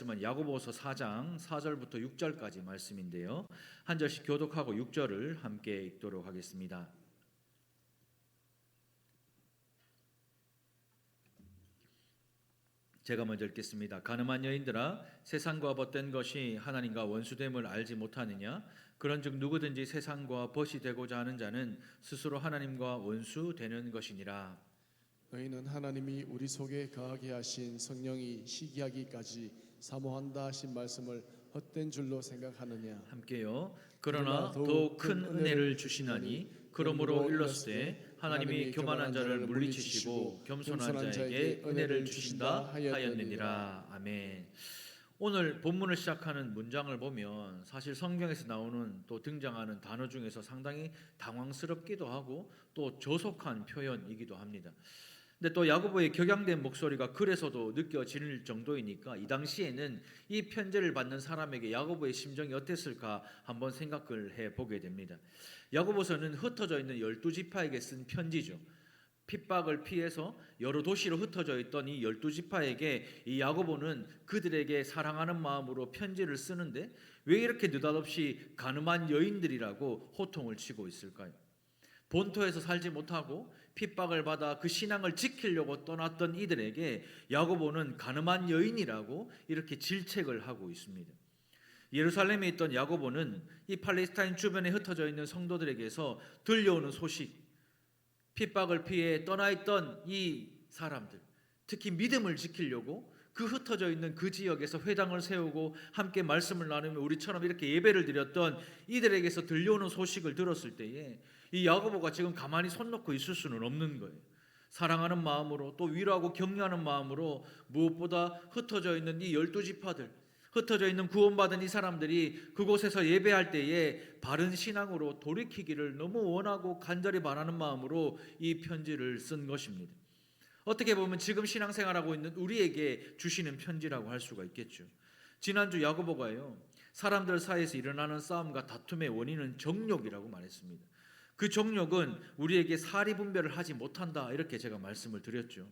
말씀은 야고보서 4장 4절부터 6절까지 말씀인데요. 한 절씩 교독하고 6절을 함께 읽도록 하겠습니다. 제가 먼저 읽겠습니다. 가늠한 여인들아, 세상과 벗된 것이 하나님과 원수됨을 알지 못하느냐? 그런즉 누구든지 세상과 벗이 되고자 하는 자는 스스로 하나님과 원수되는 것이니라. 너희는 하나님이 우리 속에 거하게 하신 성령이 시기하기까지 사모한다 하신 말씀을 헛된 줄로 생각하느냐? 함께요. 그러나 더욱 큰 은혜를 주시나니 그러므로 일렀으되 하나님이 교만한 자를 물리치시고 겸손한 자에게 은혜를 주신다 하였느니라. 아멘. 오늘 본문을 시작하는 문장을 보면 사실 성경에서 나오는 또 등장하는 단어 중에서 상당히 당황스럽기도 하고 또 조속한 표현이기도 합니다. 근데 또 야고보의 격양된 목소리가 그래서도 느껴질 정도이니까 이 당시에는 이 편지를 받는 사람에게 야고보의 심정이 어땠을까 한번 생각을 해보게 됩니다. 야고보서는 흩어져 있는 12지파에게 쓴 편지죠. 핍박을 피해서 여러 도시로 흩어져 있던 이 12지파에게 이 야고보는 그들에게 사랑하는 마음으로 편지를 쓰는데 왜 이렇게 느닷없이 가늠한 여인들이라고 호통을 치고 있을까요? 본토에서 살지 못하고 핍박을 받아 그 신앙을 지키려고 떠났던 이들에게 야고보는 가늠한 여인이라고 이렇게 질책을 하고 있습니다. 예루살렘에 있던 야고보는 이 팔레스타인 주변에 흩어져 있는 성도들에게서 들려오는 소식, 핍박을 피해 떠나 있던 이 사람들, 특히 믿음을 지키려고 그 흩어져 있는 그 지역에서 회당을 세우고 함께 말씀을 나누며 우리처럼 이렇게 예배를 드렸던 이들에게서 들려오는 소식을 들었을 때에 이 야고보가 지금 가만히 손 놓고 있을 수는 없는 거예요. 사랑하는 마음으로 또 위로하고 격려하는 마음으로 무엇보다 흩어져 있는 이 12지파들, 흩어져 있는 구원받은 이 사람들이 그곳에서 예배할 때에 바른 신앙으로 돌이키기를 너무 원하고 간절히 바라는 마음으로 이 편지를 쓴 것입니다. 어떻게 보면 지금 신앙생활하고 있는 우리에게 주시는 편지라고 할 수가 있겠죠. 지난주 야고보가요, 사람들 사이에서 일어나는 싸움과 다툼의 원인은 정욕이라고 말했습니다. 그 정욕은 우리에게 사리분별을 하지 못한다, 이렇게 제가 말씀을 드렸죠.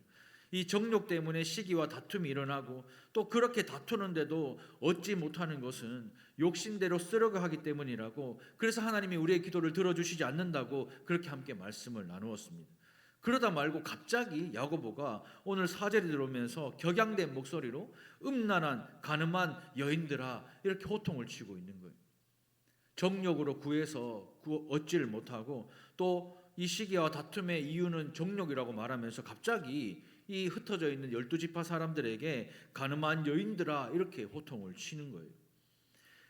이 정욕 때문에 시기와 다툼이 일어나고 또 그렇게 다투는데도 얻지 못하는 것은 욕심대로 쓰려고 하기 때문이라고, 그래서 하나님이 우리의 기도를 들어주시지 않는다고 그렇게 함께 말씀을 나누었습니다. 그러다 말고 갑자기 야고보가 오늘 4절에 들어오면서 격양된 목소리로 음란한 가늠한 여인들아, 이렇게 호통을 치고 있는 거예요. 정욕으로 구해서 얻지를 못하고 또 이 시기와 다툼의 이유는 정욕이라고 말하면서 갑자기 이 흩어져 있는 12지파 사람들에게 가늠한 여인들아, 이렇게 호통을 치는 거예요.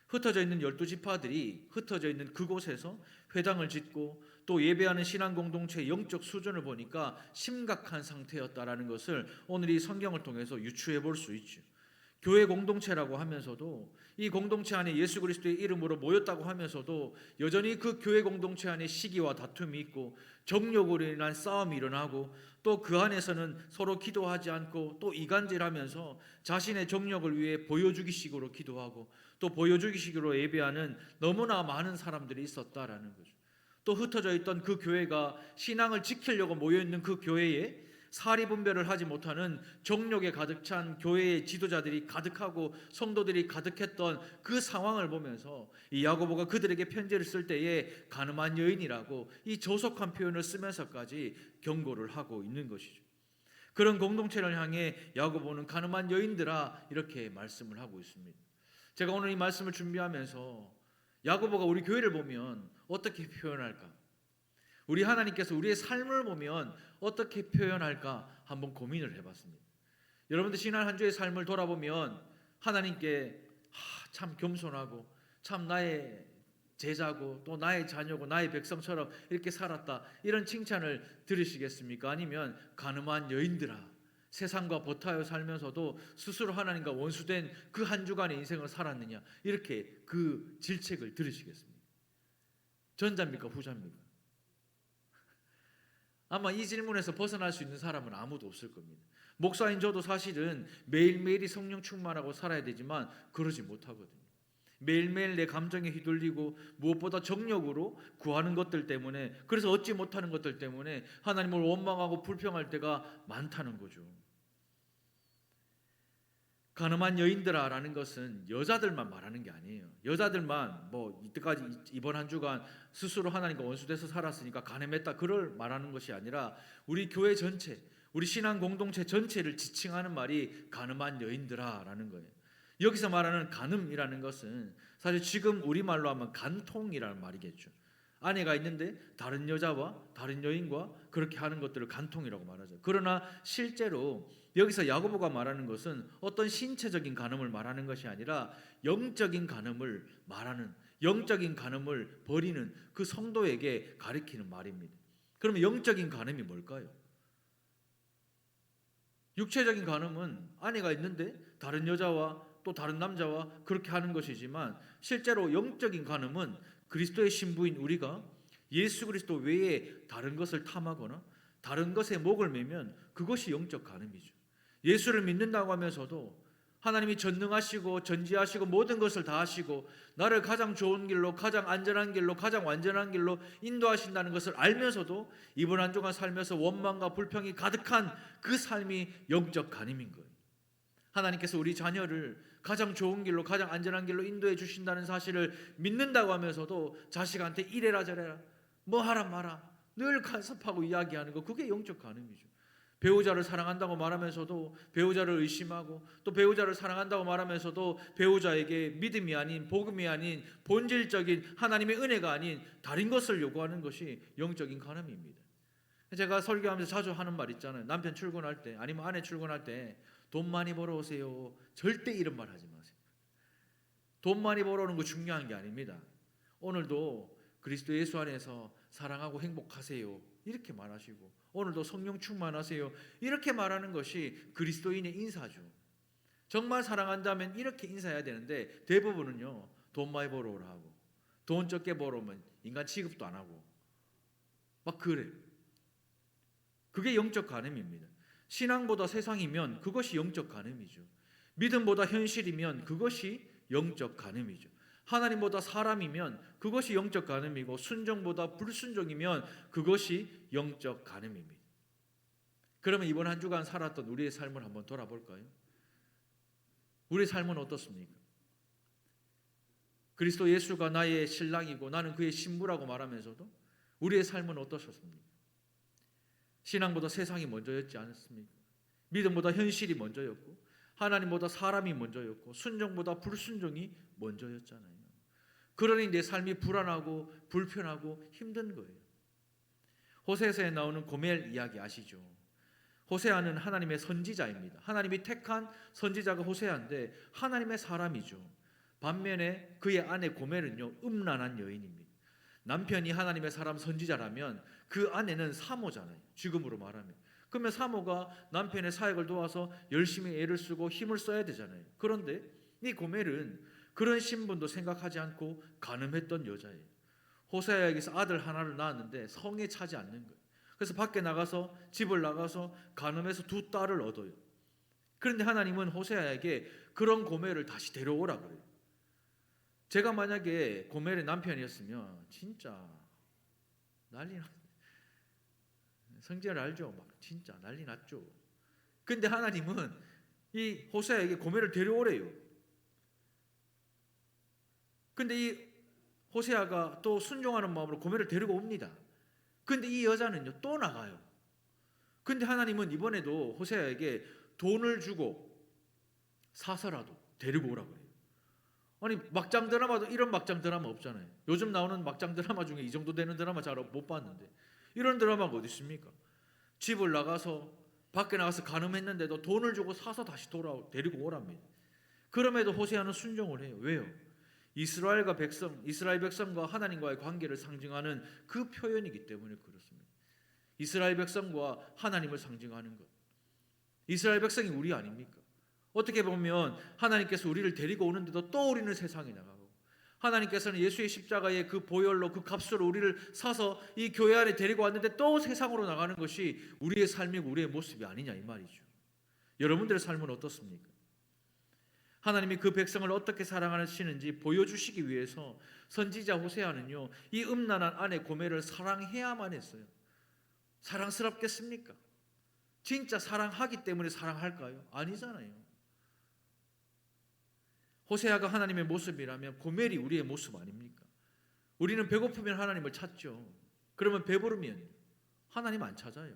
흩어져 있는 12지파들이 흩어져 있는 그곳에서 회당을 짓고 또 예배하는 신앙 공동체의 영적 수준을 보니까 심각한 상태였다라는 것을 오늘 이 성경을 통해서 유추해 볼 수 있죠. 교회 공동체라고 하면서도 이 공동체 안에 예수 그리스도의 이름으로 모였다고 하면서도 여전히 그 교회 공동체 안에 시기와 다툼이 있고 정욕으로 인한 싸움이 일어나고 또 그 안에서는 서로 기도하지 않고 또 이간질하면서 자신의 정욕을 위해 보여주기식으로 기도하고 또 보여주기식으로 예배하는 너무나 많은 사람들이 있었다라는 거죠. 또 흩어져 있던 그 교회가 신앙을 지키려고 모여있는 그 교회에 사리분별을 하지 못하는 정욕에 가득 찬 교회의 지도자들이 가득하고 성도들이 가득했던 그 상황을 보면서 이 야고보가 그들에게 편지를 쓸 때에 가늠한 여인이라고 이 조속한 표현을 쓰면서까지 경고를 하고 있는 것이죠. 그런 공동체를 향해 야고보는 가늠한 여인들아, 이렇게 말씀을 하고 있습니다. 제가 오늘 이 말씀을 준비하면서 야고보가 우리 교회를 보면 어떻게 표현할까? 우리 하나님께서 우리의 삶을 보면 어떻게 표현할까 한번 고민을 해봤습니다. 여러분들 지난 한 주의 삶을 돌아보면 하나님께 참 겸손하고 참 나의 제자고 또 나의 자녀고 나의 백성처럼 이렇게 살았다, 이런 칭찬을 들으시겠습니까? 아니면 가늠한 여인들아, 세상과 버타여 살면서도 스스로 하나님과 원수된 그 한 주간의 인생을 살았느냐, 이렇게 그 질책을 들으시겠습니까? 전자입니까 후자입니까? 아마 이 질문에서 벗어날 수 있는 사람은 아무도 없을 겁니다. 목사인 저도 사실은 매일매일이 성령 충만하고 살아야 되지만 그러지 못하거든요. 매일매일 내 감정에 휘둘리고 무엇보다 정욕으로 구하는 것들 때문에, 그래서 얻지 못하는 것들 때문에 하나님을 원망하고 불평할 때가 많다는 거죠. 가늠한 여인들아라는 것은 여자들만 말하는 게 아니에요. 여자들만 뭐 이때까지 이번 한 주간 스스로 하나님과 원수돼서 살았으니까 가늠했다 그걸 말하는 것이 아니라 우리 교회 전체, 우리 신앙 공동체 전체를 지칭하는 말이 가늠한 여인들아라는 거예요. 여기서 말하는 간음이라는 것은 사실 지금 우리말로 하면 간통이라는 말이겠죠. 아내가 있는데 다른 여자와 다른 여인과 그렇게 하는 것들을 간통이라고 말하죠. 그러나 실제로 여기서 야고보가 말하는 것은 어떤 신체적인 간음을 말하는 것이 아니라 영적인 간음을 말하는, 영적인 간음을 벌이는 그 성도에게 가리키는 말입니다. 그러면 영적인 간음이 뭘까요? 육체적인 간음은 아내가 있는데 다른 여자와 또 다른 남자와 그렇게 하는 것이지만 실제로 영적인 간음은 그리스도의 신부인 우리가 예수 그리스도 외에 다른 것을 탐하거나 다른 것에 목을 매면 그것이 영적 간음이죠. 예수를 믿는다고 하면서도 하나님이 전능하시고 전지하시고 모든 것을 다 하시고 나를 가장 좋은 길로, 가장 안전한 길로, 가장 완전한 길로 인도하신다는 것을 알면서도 이번 한 주간 살면서 원망과 불평이 가득한 그 삶이 영적 간음인 거예요. 하나님께서 우리 자녀를 가장 좋은 길로, 가장 안전한 길로 인도해 주신다는 사실을 믿는다고 하면서도 자식한테 이래라 저래라 뭐 하라 마라 늘 간섭하고 이야기하는 거, 그게 영적 간음이죠. 배우자를 사랑한다고 말하면서도 배우자를 의심하고 또 배우자를 사랑한다고 말하면서도 배우자에게 믿음이 아닌, 복음이 아닌, 본질적인 하나님의 은혜가 아닌 다른 것을 요구하는 것이 영적인 간음입니다. 제가 설교하면서 자주 하는 말 있잖아요. 남편 출근할 때 아니면 아내 출근할 때 돈 많이 벌어오세요. 절대 이런 말 하지 마세요. 돈 많이 벌어오는 거 중요한 게 아닙니다. 오늘도 그리스도 예수 안에서 사랑하고 행복하세요. 이렇게 말하시고 오늘도 성령 충만하세요. 이렇게 말하는 것이 그리스도인의 인사죠. 정말 사랑한다면 이렇게 인사해야 되는데 대부분은요, 돈 많이 벌어오라 하고 돈 적게 벌어오면 인간 취급도 안 하고 막 그래. 그게 영적 간음입니다. 신앙보다 세상이면 그것이 영적 간음이죠. 믿음보다 현실이면 그것이 영적 간음이죠. 하나님보다 사람이면 그것이 영적 간음이고 순종보다 불순종이면 그것이 영적 간음입니다. 그러면 이번 한 주간 살았던 우리의 삶을 한번 돌아볼까요? 우리의 삶은 어떻습니까? 그리스도 예수가 나의 신랑이고 나는 그의 신부라고 말하면서도 우리의 삶은 어떠셨습니까? 신앙보다 세상이 먼저였지 않았습니까? 믿음보다 현실이 먼저였고 하나님보다 사람이 먼저였고 순종보다 불순종이 먼저였잖아요. 그러니 내 삶이 불안하고 불편하고 힘든 거예요. 호세아서에 나오는 고멜 이야기 아시죠? 호세아는 하나님의 선지자입니다. 하나님이 택한 선지자가 호세아인데 하나님의 사람이죠. 반면에 그의 아내 고멜은요, 음란한 여인입니다. 남편이 하나님의 사람 선지자라면 그 아내는 사모잖아요. 지금으로 말하면. 그러면 사모가 남편의 사역을 도와서 열심히 애를 쓰고 힘을 써야 되잖아요. 그런데 이 고멜은 그런 신분도 생각하지 않고 간음했던 여자예요. 호세아에게서 아들 하나를 낳았는데 성에 차지 않는 거예요. 그래서 밖에 나가서 집을 나가서 간음해서 두 딸을 얻어요. 그런데 하나님은 호세아에게 그런 고멜을 다시 데려오라 그래요. 제가 만약에 고멜의 남편이었으면 진짜 난리 났. 성질 알죠? 막 진짜 난리 났죠. 근데 하나님은 이 호세아에게 고멜을 데려오래요. 근데 이 호세아가 또 순종하는 마음으로 고멜을 데리고 옵니다. 근데 이 여자는요 또 나가요. 근데 하나님은 이번에도 호세아에게 돈을 주고 사서라도 데리고 오라 그래요. 아니 막장 드라마도 이런 막장 드라마 없잖아요. 요즘 나오는 막장 드라마 중에 이 정도 되는 드라마 잘 못 봤는데 이런 드라마가 어디 있습니까? 집을 나가서 밖에 나가서 간음했는데도 돈을 주고 사서 다시 데리고 오랍니다. 그럼에도 호세아는 순종을 해요. 왜요? 이스라엘 백성과 하나님과의 관계를 상징하는 그 표현이기 때문에 그렇습니다. 이스라엘 백성과 하나님을 상징하는 것. 이스라엘 백성이 우리 아닙니까? 어떻게 보면 하나님께서 우리를 데리고 오는데도 또 우리는 세상에 나가고 하나님께서는 예수의 십자가의 그 보혈로 그 값으로 우리를 사서 이 교회 안에 데리고 왔는데 또 세상으로 나가는 것이 우리의 삶이고 우리의 모습이 아니냐 이 말이죠. 여러분들의 삶은 어떻습니까? 하나님이 그 백성을 어떻게 사랑하시는지 보여주시기 위해서 선지자 호세아는요 이 음란한 아내 고멜을 사랑해야만 했어요. 사랑스럽겠습니까? 진짜 사랑하기 때문에 사랑할까요? 아니잖아요. 호세아가 하나님의 모습이라면 고멜이 우리의 모습 아닙니까? 우리는 배고프면 하나님을 찾죠. 그러면 배부르면 하나님 안 찾아요.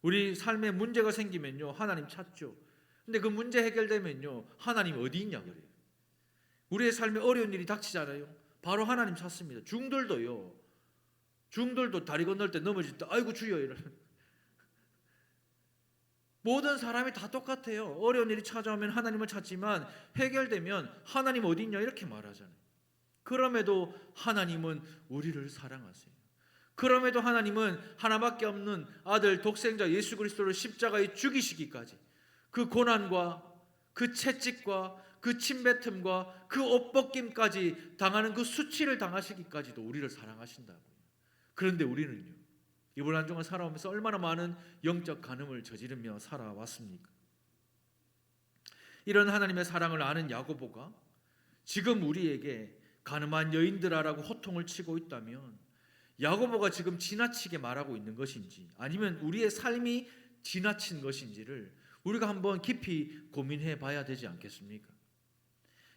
우리 삶에 문제가 생기면요 하나님 찾죠. 근데 그 문제 해결되면요 하나님 어디 있냐 그래요. 우리의 삶에 어려운 일이 닥치잖아요. 바로 하나님 찾습니다. 중들도요. 중들도 다리 건널 때 넘어질 때 아이고 주여 이러는. 모든 사람이 다 똑같아요. 어려운 일이 찾아오면 하나님을 찾지만 해결되면 하나님 어디 있냐 이렇게 말하잖아요. 그럼에도 하나님은 우리를 사랑하세요. 그럼에도 하나님은 하나밖에 없는 아들 독생자 예수 그리스도를 십자가에 죽이시기까지 그 고난과 그 채찍과 그 침뱉음과 그 옷벗김까지 당하는 그 수치를 당하시기까지도 우리를 사랑하신다고요. 그런데 우리는요 이번 한 주간 살아오면서 얼마나 많은 영적 간음을 저지르며 살아왔습니까? 이런 하나님의 사랑을 아는 야고보가 지금 우리에게 간음한 여인들아라고 호통을 치고 있다면 야고보가 지금 지나치게 말하고 있는 것인지 아니면 우리의 삶이 지나친 것인지를 우리가 한번 깊이 고민해 봐야 되지 않겠습니까?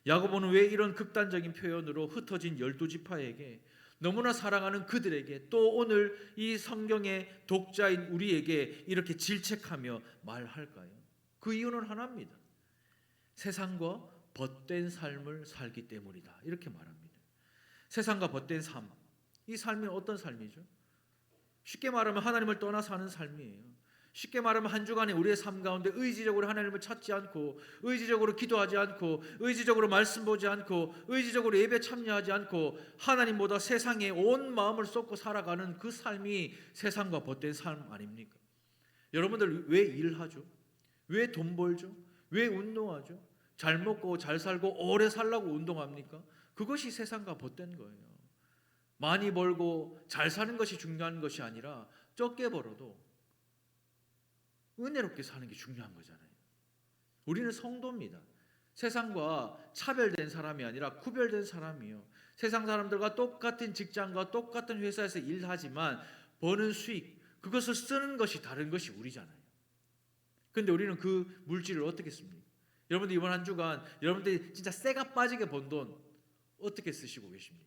야고보는 왜 이런 극단적인 표현으로 흩어진 12지파에게 너무나 사랑하는 그들에게 또 오늘 이 성경의 독자인 우리에게 이렇게 질책하며 말할까요? 그 이유는 하나입니다. 세상과 벗된 삶을 살기 때문이다. 이렇게 말합니다. 세상과 벗된 삶. 이 삶이 어떤 삶이죠? 쉽게 말하면 하나님을 떠나 사는 삶이에요. 쉽게 말하면 한 주간에 우리의 삶 가운데 의지적으로 하나님을 찾지 않고 의지적으로 기도하지 않고 의지적으로 말씀 보지 않고 의지적으로 예배 참여하지 않고 하나님보다 세상에 온 마음을 쏟고 살아가는 그 삶이 세상과 벗된 삶 아닙니까? 여러분들 왜 일하죠? 왜 돈 벌죠? 왜 운동하죠? 잘 먹고 잘 살고 오래 살라고 운동합니까? 그것이 세상과 벗된 거예요. 많이 벌고 잘 사는 것이 중요한 것이 아니라 적게 벌어도 은혜롭게 사는 게 중요한 거잖아요. 우리는 성도입니다. 세상과 차별된 사람이 아니라 구별된 사람이요. 세상 사람들과 똑같은 직장과 똑같은 회사에서 일하지만 버는 수익, 그것을 쓰는 것이 다른 것이 우리잖아요. 그런데 우리는 그 물질을 어떻게 씁니까? 여러분들 이번 한 주간 여러분들이 진짜 쇠가 빠지게 번 돈 어떻게 쓰시고 계십니까?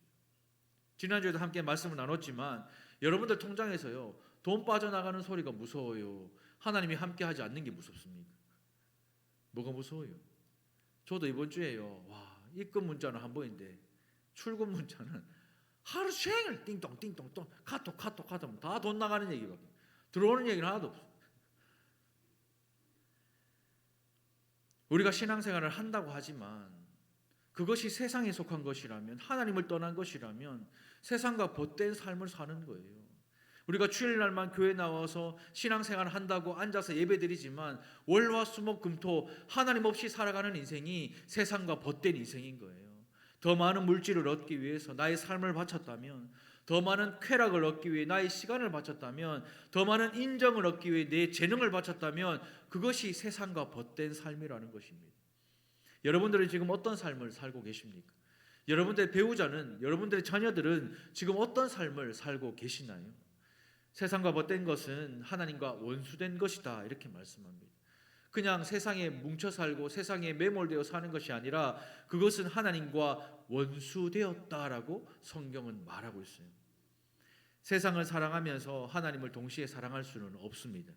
지난주에도 함께 말씀을 나눴지만 여러분들 통장에서요 돈 빠져나가는 소리가 무서워요. 하나님이 함께 하지 않는 게 무섭습니까? 뭐가 무서워요? 저도 이번 주에요 입금 문자는 한 번인데 출금 문자는 하루 종일 띵동 띵동 카톡 다 돈 나가는 얘기밖에 들어오는 얘기는 하나도 없어요. 우리가 신앙생활을 한다고 하지만 그것이 세상에 속한 것이라면 하나님을 떠난 것이라면 세상과 벗된 삶을 사는 거예요. 우리가 주일날만 교회 나와서 신앙생활을 한다고 앉아서 예배드리지만 월화수목금토 하나님 없이 살아가는 인생이 세상과 벗된 인생인 거예요. 더 많은 물질을 얻기 위해서 나의 삶을 바쳤다면 더 많은 쾌락을 얻기 위해 나의 시간을 바쳤다면 더 많은 인정을 얻기 위해 내 재능을 바쳤다면 그것이 세상과 벗된 삶이라는 것입니다. 여러분들은 지금 어떤 삶을 살고 계십니까? 여러분들의 배우자는 여러분들의 자녀들은 지금 어떤 삶을 살고 계시나요? 세상과 벗된 것은 하나님과 원수된 것이다 이렇게 말씀합니다. 그냥 세상에 뭉쳐 살고 세상에 매몰되어 사는 것이 아니라 그것은 하나님과 원수되었다라고 성경은 말하고 있어요. 세상을 사랑하면서 하나님을 동시에 사랑할 수는 없습니다.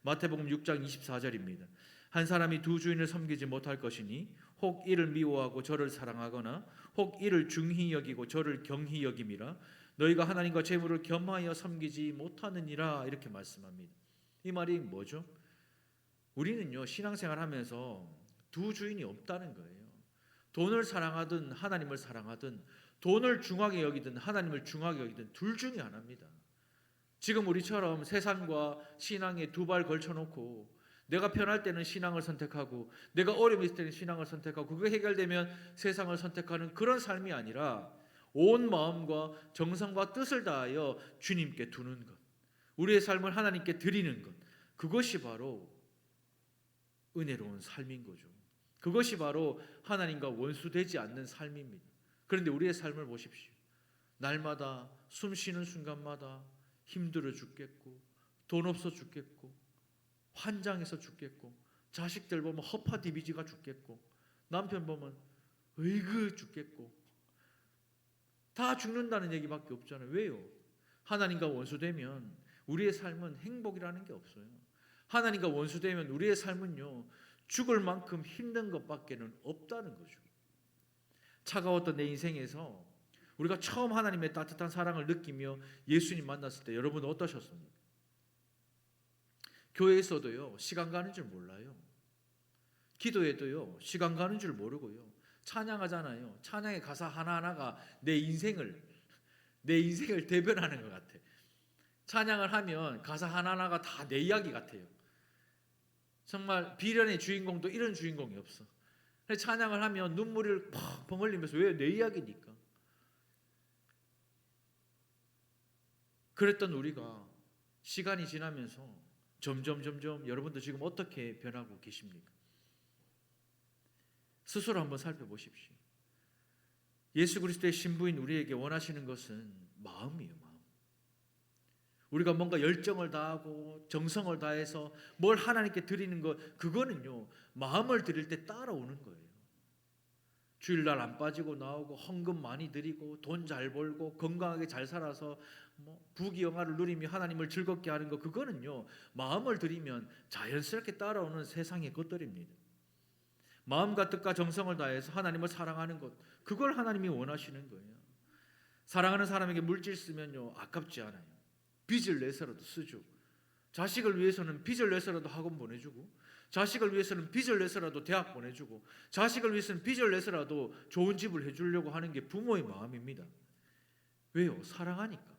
마태복음 6장 24절입니다. 한 사람이 두 주인을 섬기지 못할 것이니 혹 이를 미워하고 저를 사랑하거나 혹 이를 중히 여기고 저를 경히 여김이라 너희가 하나님과 재물을 겸하여 섬기지 못하느니라 이렇게 말씀합니다. 이 말이 뭐죠? 우리는요 신앙생활하면서 두 주인이 없다는 거예요. 돈을 사랑하든 하나님을 사랑하든 돈을 중하게 여기든 하나님을 중하게 여기든 둘 중에 하나입니다. 지금 우리처럼 세상과 신앙에 두 발 걸쳐놓고 내가 편할 때는 신앙을 선택하고 내가 어려움이 있을 때는 신앙을 선택하고 그게 해결되면 세상을 선택하는 그런 삶이 아니라 온 마음과 정성과 뜻을 다하여 주님께 두는 것, 우리의 삶을 하나님께 드리는 것, 그것이 바로 은혜로운 삶인 거죠. 그것이 바로 하나님과 원수되지 않는 삶입니다. 그런데 우리의 삶을 보십시오. 날마다 숨 쉬는 순간마다 힘들어 죽겠고 돈 없어 죽겠고 환장해서 죽겠고 자식들 보면 허파 디비지가 죽겠고 남편 보면 으이그 죽겠고 다 죽는다는 얘기밖에 없잖아요. 왜요? 하나님과 원수되면 우리의 삶은 행복이라는 게 없어요. 하나님과 원수되면 우리의 삶은요 죽을 만큼 힘든 것밖에는 없다는 거죠. 차가웠던 내 인생에서 우리가 처음 하나님의 따뜻한 사랑을 느끼며 예수님 만났을 때 여러분 어떠셨습니까? 교회에서도요 시간 가는 줄 몰라요. 기도에도요 시간 가는 줄 모르고요. 찬양하잖아요. 찬양의 가사 하나하나가 내 인생을 대변하는 것 같아. 찬양을 하면 가사 하나하나가 다 내 이야기 같아요. 정말 비련의 주인공도 이런 주인공이 없어. 찬양을 하면 눈물을 펑펑 흘리면서 왜 내 이야기니까. 그랬던 우리가 시간이 지나면서 점점 여러분도 지금 어떻게 변하고 계십니까? 스스로 한번 살펴보십시오. 예수 그리스도의 신부인 우리에게 원하시는 것은 마음이에요. 마음. 우리가 뭔가 열정을 다하고 정성을 다해서 뭘 하나님께 드리는 것, 그거는요 마음을 드릴 때 따라오는 거예요. 주일날 안 빠지고 나오고 헌금 많이 드리고 돈 잘 벌고 건강하게 잘 살아서 부귀영화를 누리며 하나님을 즐겁게 하는 것, 그거는요 마음을 드리면 자연스럽게 따라오는 세상의 것들입니다. 마음과 뜻과 정성을 다해서 하나님을 사랑하는 것, 그걸 하나님이 원하시는 거예요. 사랑하는 사람에게 물질 쓰면요 아깝지 않아요. 빚을 내서라도 쓰죠. 자식을 위해서는 빚을 내서라도 학원 보내주고, 자식을 위해서는 빚을 내서라도 대학 보내주고, 자식을 위해서는 빚을 내서라도 좋은 집을 해주려고 하는 게 부모의 마음입니다. 왜요? 사랑하니까.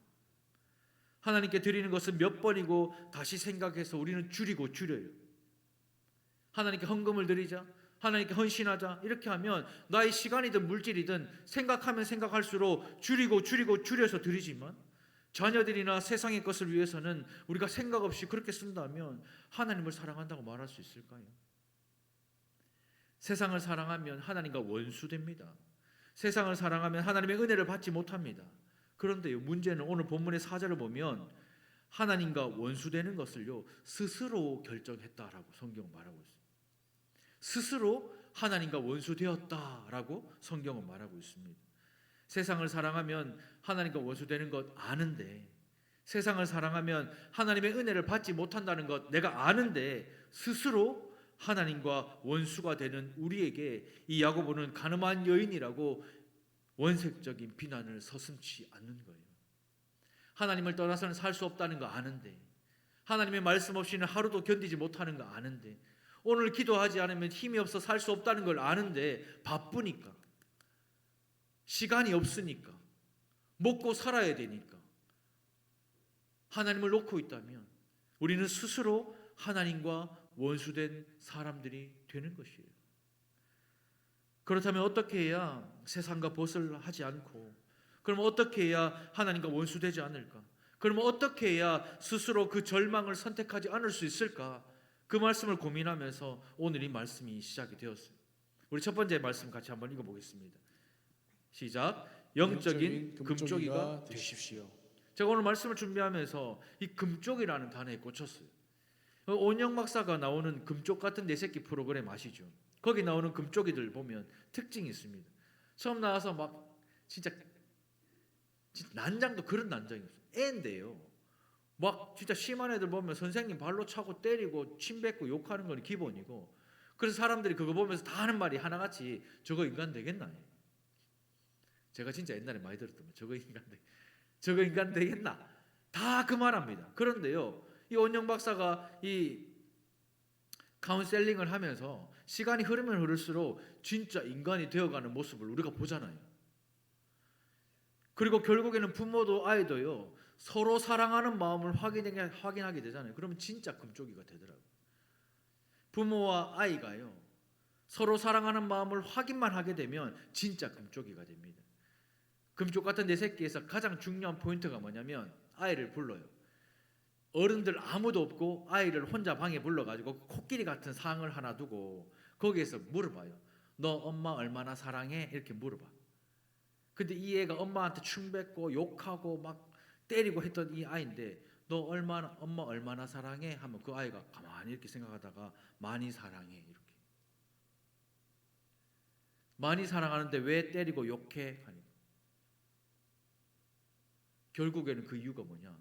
하나님께 드리는 것은 몇 번이고 다시 생각해서 우리는 줄이고 줄여요. 하나님께 헌금을 드리자, 하나님께 헌신하자, 이렇게 하면 나의 시간이든 물질이든 생각하면 생각할수록 줄여서 드리지만, 자녀들이나 세상의 것을 위해서는 우리가 생각 없이 그렇게 쓴다면 하나님을 사랑한다고 말할 수 있을까요? 세상을 사랑하면 하나님과 원수됩니다. 세상을 사랑하면 하나님의 은혜를 받지 못합니다. 그런데요, 문제는 오늘 본문의 4절을 보면 하나님과 원수되는 것을요 스스로 결정했다라고 성경은 말하고 있습니다. 스스로 하나님과 원수되었다라고 성경은 말하고 있습니다. 세상을 사랑하면 하나님과 원수되는 것 아는데, 세상을 사랑하면 하나님의 은혜를 받지 못한다는 것 내가 아는데 스스로 하나님과 원수가 되는 우리에게 이 야고보는 가늠한 여인이라고 원색적인 비난을 서슴지 않는 거예요. 하나님을 떠나서는 살 수 없다는 거 아는데, 하나님의 말씀 없이는 하루도 견디지 못하는 거 아는데, 오늘 기도하지 않으면 힘이 없어 살 수 없다는 걸 아는데 바쁘니까, 시간이 없으니까, 먹고 살아야 되니까 하나님을 놓고 있다면 우리는 스스로 하나님과 원수된 사람들이 되는 것이에요. 그렇다면 어떻게 해야 세상과 벗을 하지 않고, 그러면 어떻게 해야 하나님과 원수되지 않을까? 그러면 어떻게 해야 스스로 그 절망을 선택하지 않을 수 있을까? 그 말씀을 고민하면서 오늘 이 말씀이 시작이 되었어요. 우리 첫 번째 말씀 같이 한번 읽어보겠습니다. 시작. 영적인 금쪽이가 되십시오. 제가 오늘 말씀을 준비하면서 이 금쪽이라는 단어에 꽂혔어요. 온영 박사가 나오는 금쪽 같은 내 새끼 프로그램 아시죠? 거기 나오는 금쪽이들 보면 특징이 있습니다. 처음 나와서 막 진짜 난장도 그런 난장이 없어요. 애인데요, 막 진짜 심한 애들 보면 선생님 발로 차고 때리고 침 뱉고 욕하는 건 기본이고, 그래서 사람들이 그거 보면서 다 하는 말이 하나같이 저거 인간 되겠나? 제가 진짜 옛날에 많이 들었던 저거 인간 되겠나? 다 그 말합니다. 그런데요, 이 온영 박사가 이 카운셀링을 하면서 시간이 흐르면 흐를수록 진짜 인간이 되어가는 모습을 우리가 보잖아요. 그리고 결국에는 부모도 아이도요 서로 사랑하는 마음을 확인하게 되잖아요. 그러면 진짜 금쪽이가 되더라고요. 부모와 아이가요 서로 사랑하는 마음을 확인만 하게 되면 진짜 금쪽이가 됩니다. 금쪽 같은 내 새끼에서 가장 중요한 포인트가 뭐냐면 아이를 불러요. 어른들 아무도 없고 아이를 혼자 방에 불러가지고 코끼리 같은 상을 하나 두고 거기에서 물어봐요. 너 엄마 얼마나 사랑해? 이렇게 물어봐. 근데 이 애가 엄마한테 춤뱉고 욕하고 막 때리고 했던 이 아이인데 너 엄마 얼마나 사랑해? 하면 그 아이가 가만히 이렇게 생각하다가 많이 사랑해 이렇게. 많이 사랑하는데 왜 때리고 욕해? 하니까. 결국에는 그 이유가 뭐냐?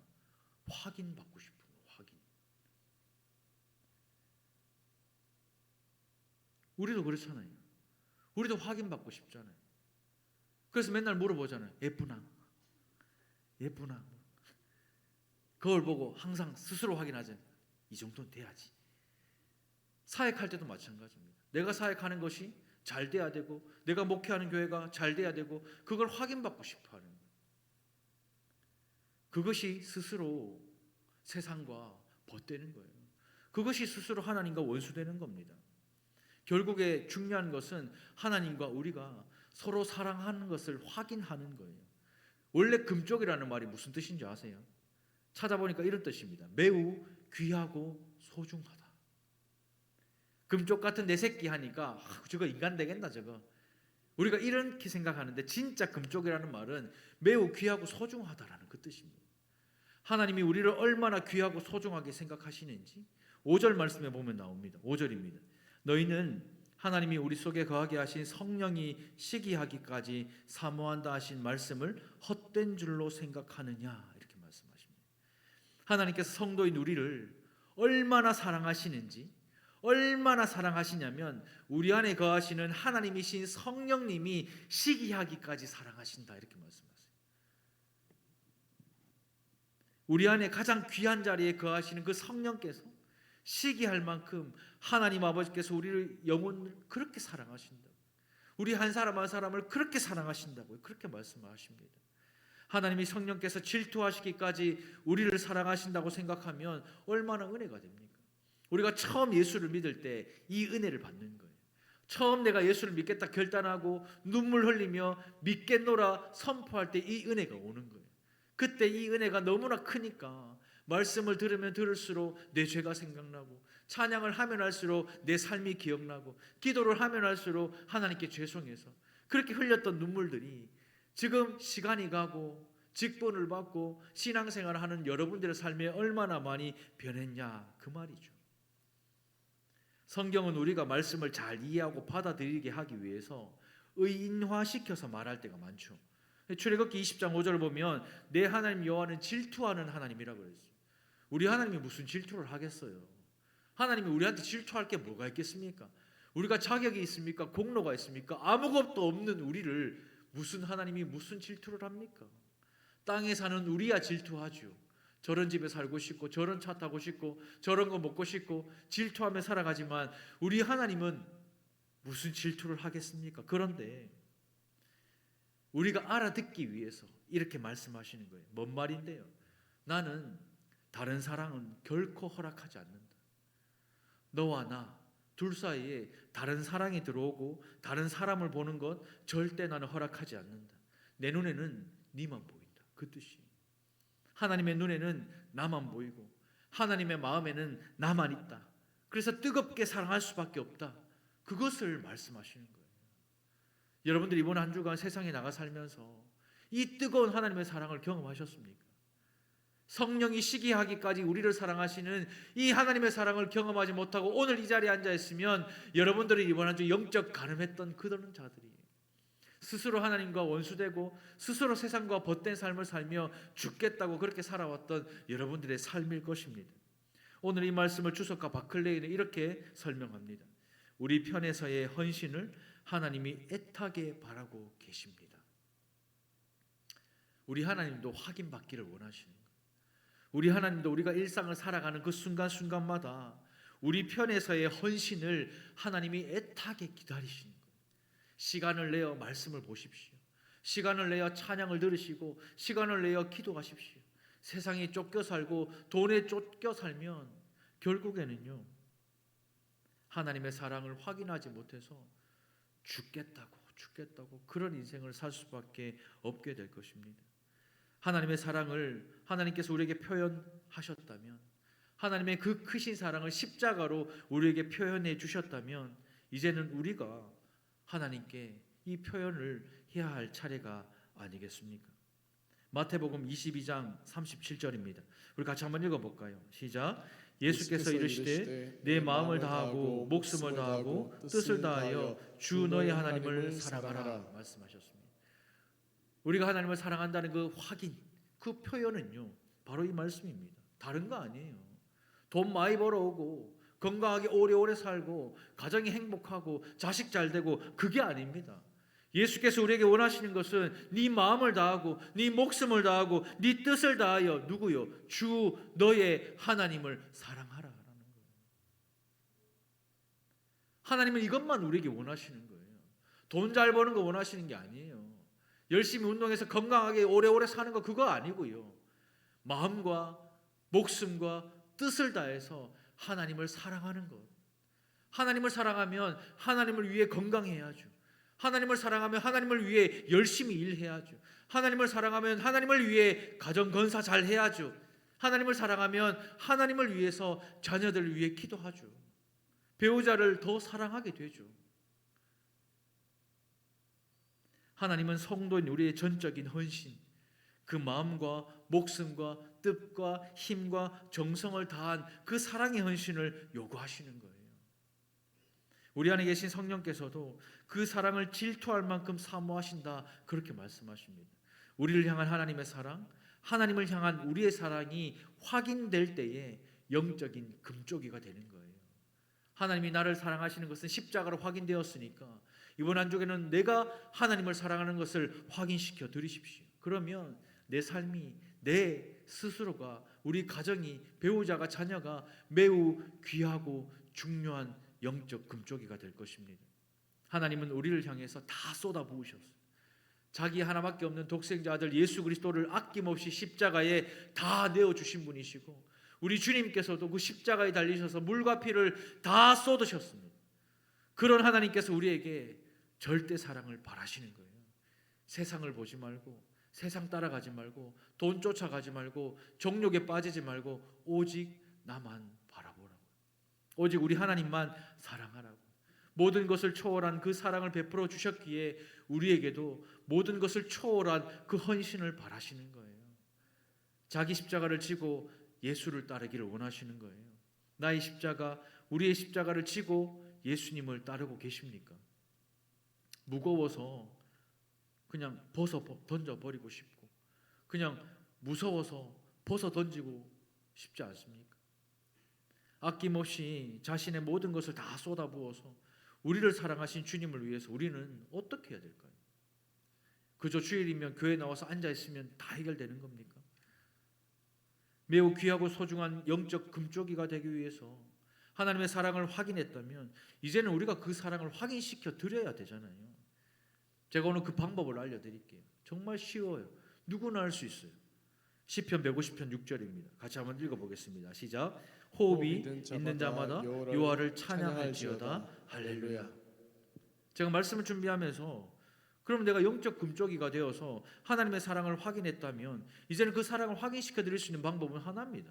확인받고 싶은 거예요. 확인. 우리도 그렇잖아요. 우리도 확인받고 싶잖아요. 그래서 맨날 물어보잖아요. 예쁘나? 예쁘나? 거울 보고 항상 스스로 확인하잖아요. 이 정도는 돼야지. 사역할 때도 마찬가지입니다. 내가 사역하는 것이 잘 돼야 되고, 내가 목회하는 교회가 잘 돼야 되고, 그걸 확인받고 싶어 하는 거예요. 그것이 스스로 세상과 벗되는 거예요. 그것이 스스로 하나님과 원수되는 겁니다. 결국에 중요한 것은 하나님과 우리가 서로 사랑하는 것을 확인하는 거예요. 원래 금쪽이라는 말이 무슨 뜻인지 아세요? 찾아보니까 이런 뜻입니다. 매우 귀하고 소중하다. 금쪽 같은 내 새끼 하니까 저거 인간 되겠나 저거. 우리가 이렇게 생각하는데 진짜 금쪽이라는 말은 매우 귀하고 소중하다라는 그 뜻입니다. 하나님이 우리를 얼마나 귀하고 소중하게 생각하시는지 5절 말씀에 보면 나옵니다. 5절입니다. 너희는 하나님이 우리 속에 거하게 하신 성령이 시기하기까지 사모한다 하신 말씀을 헛된 줄로 생각하느냐, 이렇게 말씀하십니다. 하나님께서 성도인 우리를 얼마나 사랑하시는지, 얼마나 사랑하시냐면 우리 안에 거하시는 하나님이신 성령님이 시기하기까지 사랑하신다, 이렇게 말씀하세요. 우리 안에 가장 귀한 자리에 거하시는 그 성령께서 시기할 만큼 하나님 아버지께서 우리를 영혼을 그렇게 사랑하신다. 우리 한 사람 한 사람을 그렇게 사랑하신다고요. 그렇게 말씀하십니다. 하나님이 성령께서 질투하시기까지 우리를 사랑하신다고 생각하면 얼마나 은혜가 됩니까? 우리가 처음 예수를 믿을 때 이 은혜를 받는 거예요. 처음 내가 예수를 믿겠다 결단하고 눈물 흘리며 믿겠노라 선포할 때 이 은혜가 오는 거예요. 그때 이 은혜가 너무나 크니까 말씀을 들으면 들을수록 내 죄가 생각나고, 찬양을 하면 할수록 내 삶이 기억나고, 기도를 하면 할수록 하나님께 죄송해서 그렇게 흘렸던 눈물들이 지금 시간이 가고 직분을 받고 신앙생활을 하는 여러분들의 삶에 얼마나 많이 변했냐, 그 말이죠. 성경은 우리가 말씀을 잘 이해하고 받아들이게 하기 위해서 의인화시켜서 말할 때가 많죠. 출애굽기 20장 5절을 보면 내 하나님 여호와는 질투하는 하나님이라고 그랬어요. 우리 하나님이 무슨 질투를 하겠어요? 하나님이 우리한테 질투할 게 뭐가 있겠습니까? 우리가 자격이 있습니까? 공로가 있습니까? 아무것도 없는 우리를 무슨 하나님이 무슨 질투를 합니까? 땅에 사는 우리야 질투하죠. 저런 집에 살고 싶고, 저런 차 타고 싶고, 저런 거 먹고 싶고 질투하며 살아가지만 우리 하나님은 무슨 질투를 하겠습니까? 그런데 우리가 알아듣기 위해서 이렇게 말씀하시는 거예요. 뭔 말인데요? 나는 다른 사랑은 결코 허락하지 않는다. 너와 나 둘 사이에 다른 사랑이 들어오고 다른 사람을 보는 것 절대 나는 허락하지 않는다. 내 눈에는 네만 보인다. 그 뜻이. 하나님의 눈에는 나만 보이고 하나님의 마음에는 나만 있다. 그래서 뜨겁게 사랑할 수밖에 없다. 그것을 말씀하시는 거예요. 여러분들 이번 한 주간 세상에 나가 살면서 이 뜨거운 하나님의 사랑을 경험하셨습니까? 성령이 시기하기까지 우리를 사랑하시는 이 하나님의 사랑을 경험하지 못하고 오늘 이 자리에 앉아 있으면 여러분들이 이번 한 주 영적 가늠했던 그런 자들이에요. 스스로 하나님과 원수되고 스스로 세상과 벗된 삶을 살며 죽겠다고 그렇게 살아왔던 여러분들의 삶일 것입니다. 오늘 이 말씀을 주석가 바클레이는 이렇게 설명합니다. 우리 편에서의 헌신을 하나님이 애타게 바라고 계십니다. 우리 하나님도 확인받기를 원하시는 거예요. 우리 하나님도 우리가 일상을 살아가는 그 순간순간마다 우리 편에서의 헌신을 하나님이 애타게 기다리시는 거예요. 시간을 내어 말씀을 보십시오. 시간을 내어 찬양을 들으시고 시간을 내어 기도하십시오. 세상에 쫓겨 살고 돈에 쫓겨 살면 결국에는요, 하나님의 사랑을 확인하지 못해서 죽겠다고 그런 인생을 살 수밖에 없게 될 것입니다. 하나님의 사랑을 하나님께서 우리에게 표현하셨다면, 하나님의 그 크신 사랑을 십자가로 우리에게 표현해 주셨다면 이제는 우리가 하나님께 이 표현을 해야 할 차례가 아니겠습니까? 마태복음 22장 37절입니다. 우리 같이 한번 읽어볼까요? 시작. 예수께서 이르시되 내 마음을 다하고 목숨을 다하고 뜻을 다하여 주 너의 하나님을 사랑하라 말씀하셨습니다. 우리가 하나님을 사랑한다는 그 확인, 그 표현은요 바로 이 말씀입니다. 다른 거 아니에요. 돈 많이 벌어오고 건강하게 오래오래 살고 가정이 행복하고 자식 잘 되고 그게 아닙니다. 예수께서 우리에게 원하시는 것은 네 마음을 다하고 네 목숨을 다하고 네 뜻을 다하여 누구요? 주 너의 하나님을 사랑하라라는 거예요. 하나님은 이것만 우리에게 원하시는 거예요. 돈 잘 버는 거 원하시는 게 아니에요. 열심히 운동해서 건강하게 오래오래 사는 거 그거 아니고요. 마음과 목숨과 뜻을 다해서 하나님을 사랑하는 것. 하나님을 사랑하면 하나님을 위해 건강해야죠. 하나님을 사랑하면 하나님을 위해 열심히 일해야죠. 하나님을 사랑하면 하나님을 위해 가정 건사 잘 해야죠. 하나님을 사랑하면 하나님을 위해서 자녀들을 위해 기도하죠. 배우자를 더 사랑하게 되죠. 하나님은 성도인 우리의 전적인 헌신, 그 마음과 목숨과 뜻과 힘과 정성을 다한 그 사랑의 헌신을 요구하시는 거예요. 우리 안에 계신 성령께서도 그 사랑을 질투할 만큼 사모하신다 그렇게 말씀하십니다. 우리를 향한 하나님의 사랑, 하나님을 향한 우리의 사랑이 확인될 때에 영적인 금쪽이가 되는 거예요. 하나님이 나를 사랑하시는 것은 십자가로 확인되었으니까 이번 한 주에는 내가 하나님을 사랑하는 것을 확인시켜 드리십시오. 그러면 내 삶이, 내 스스로가, 우리 가정이, 배우자가, 자녀가 매우 귀하고 중요한 영적 금쪽이가 될 것입니다. 하나님은 우리를 향해서 다 쏟아부으셨어요. 자기 하나밖에 없는 독생자 아들 예수 그리스도를 아낌없이 십자가에 다 내어주신 분이시고 우리 주님께서도 그 십자가에 달리셔서 물과 피를 다 쏟으셨습니다. 그런 하나님께서 우리에게 절대 사랑을 바라시는 거예요. 세상을 보지 말고 세상 따라가지 말고 돈 쫓아가지 말고 정욕에 빠지지 말고 오직 나만 바라보라고. 오직 우리 하나님만 사랑하라고. 모든 것을 초월한 그 사랑을 베풀어 주셨기에 우리에게도 모든 것을 초월한 그 헌신을 바라시는 거예요. 자기 십자가를 지고 예수를 따르기를 원하시는 거예요. 나의 십자가, 우리의 십자가를 지고 예수님을 따르고 계십니까? 무거워서 그냥 벗어 던져버리고 싶고 그냥 무서워서 벗어 던지고 싶지 않습니까? 아낌없이 자신의 모든 것을 다 쏟아부어서 우리를 사랑하신 주님을 위해서 우리는 어떻게 해야 될까요? 그저 주일이면 교회 나와서 앉아있으면 다 해결되는 겁니까? 매우 귀하고 소중한 영적 금쪽이가 되기 위해서 하나님의 사랑을 확인했다면 이제는 우리가 그 사랑을 확인시켜 드려야 되잖아요. 제가 오늘 그 방법을 알려드릴게요. 정말 쉬워요. 누구나 할 수 있어요. 시편 150편 6절입니다. 같이 한번 읽어보겠습니다. 시작. 호흡이 있는 자마다 여호와를 찬양할지어다. 할렐루야. 제가 말씀을 준비하면서 그럼 내가 영적 금쪽이가 되어서 하나님의 사랑을 확인했다면 이제는 그 사랑을 확인시켜 드릴 수 있는 방법은 하나입니다.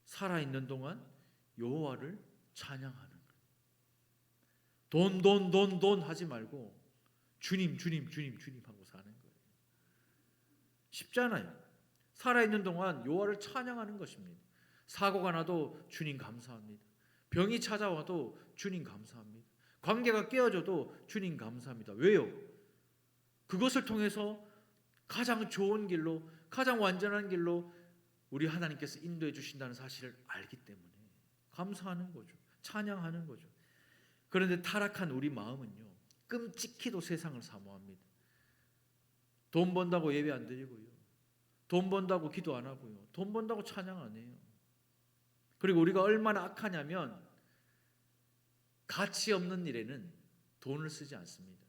살아있는 동안 여호와를 찬양하는 거예요. 돈 하지 말고 주님 하고 사는 거예요. 쉽잖아요. 살아있는 동안 여호와를 찬양하는 것입니다. 사고가 나도 주님 감사합니다. 병이 찾아와도 주님 감사합니다. 관계가 깨어져도 주님 감사합니다. 왜요? 그것을 통해서 가장 좋은 길로, 가장 완전한 길로 우리 하나님께서 인도해 주신다는 사실을 알기 때문에 감사하는 거죠. 찬양하는 거죠. 그런데 타락한 우리 마음은요, 끔찍히도 세상을 사모합니다. 돈 번다고 예배 안 드리고요. 돈 번다고 기도 안 하고요. 돈 번다고 찬양 안 해요. 그리고 우리가 얼마나 악하냐면 가치 없는 일에는 돈을 쓰지 않습니다.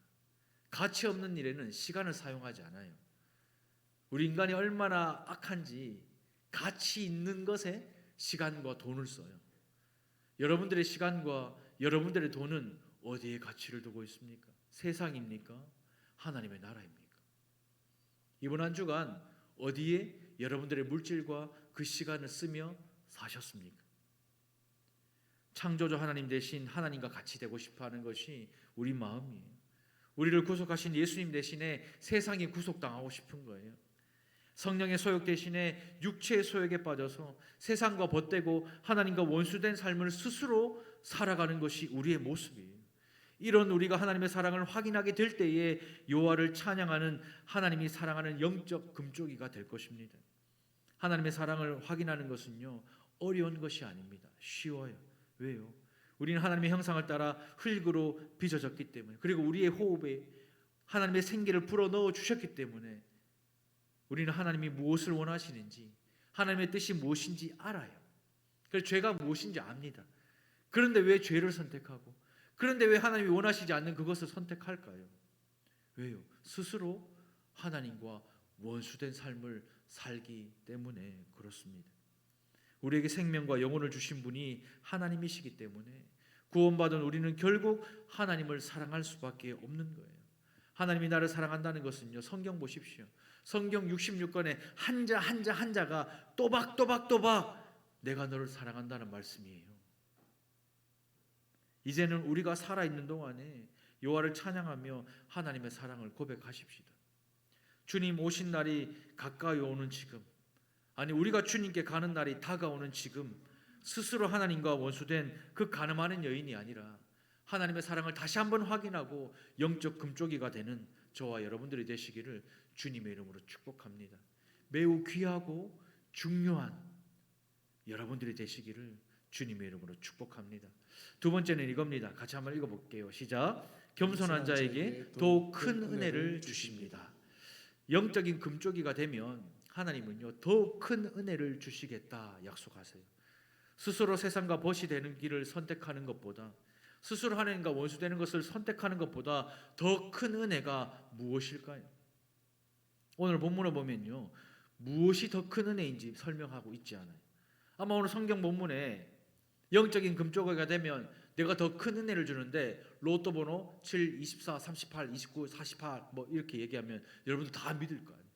가치 없는 일에는 시간을 사용하지 않아요. 우리 인간이 얼마나 악한지 가치 있는 것에 시간과 돈을 써요. 여러분들의 시간과 여러분들의 돈은 어디에 가치를 두고 있습니까? 세상입니까? 하나님의 나라입니까? 이번 한 주간 어디에 여러분들의 물질과 그 시간을 쓰며 사셨습니까? 창조주 하나님 대신 하나님과 같이 되고 싶어하는 것이 우리 마음이에요. 우리를 구속하신 예수님 대신에 세상이 구속당하고 싶은 거예요. 성령의 소욕 대신에 육체의 소욕에 빠져서 세상과 벗대고 하나님과 원수된 삶을 스스로 살아가는 것이 우리의 모습이에요. 이런 우리가 하나님의 사랑을 확인하게 될 때에 여호와를 찬양하는 하나님이 사랑하는 영적 금쪽이가 될 것입니다. 하나님의 사랑을 확인하는 것은요, 어려운 것이 아닙니다. 쉬워요. 왜요? 우리는 하나님의 형상을 따라 흙으로 빚어졌기 때문에, 그리고 우리의 호흡에 하나님의 생기를 불어넣어 주셨기 때문에 우리는 하나님이 무엇을 원하시는지, 하나님의 뜻이 무엇인지 알아요. 그래서 죄가 무엇인지 압니다. 그런데 왜 죄를 선택하고, 그런데 왜 하나님이 원하시지 않는 그것을 선택할까요? 왜요? 스스로 하나님과 원수된 삶을 살기 때문에 그렇습니다. 우리에게 생명과 영혼을 주신 분이 하나님이시기 때문에 구원받은 우리는 결국 하나님을 사랑할 수밖에 없는 거예요. 하나님이 나를 사랑한다는 것은요, 성경 보십시오. 성경 66권의 한자가 또박또박 내가 너를 사랑한다는 말씀이에요. 이제는 우리가 살아있는 동안에 여호와를 찬양하며 하나님의 사랑을 고백하십시다. 주님 오신 날이 가까이 오는 지금, 아니 우리가 주님께 가는 날이 다가오는 지금, 스스로 하나님과 원수된 그 간음하는 여인이 아니라 하나님의 사랑을 다시 한번 확인하고 영적 금쪽이가 되는 저와 여러분들이 되시기를 주님의 이름으로 축복합니다. 매우 귀하고 중요한 여러분들이 되시기를 주님의 이름으로 축복합니다. 두 번째는 이겁니다. 같이 한번 읽어볼게요. 시작. 겸손한 자에게 더욱 큰 은혜를 주십니다. 영적인 금쪽이가 되면 하나님은요, 더욱 큰 은혜를 주시겠다 약속하세요. 스스로 세상과 벗이 되는 길을 선택하는 것보다, 스스로 하나님과 원수되는 것을 선택하는 것보다 더 큰 은혜가 무엇일까요? 오늘 본문을 보면요, 무엇이 더 큰 은혜인지 설명하고 있지 않아요. 아마 오늘 성경 본문에 영적인 금쪽이가 되면 내가 더 큰 은혜를 주는데 로또 번호 7, 24, 38, 29, 48 뭐 이렇게 얘기하면 여러분들 다 믿을 거 아니에요.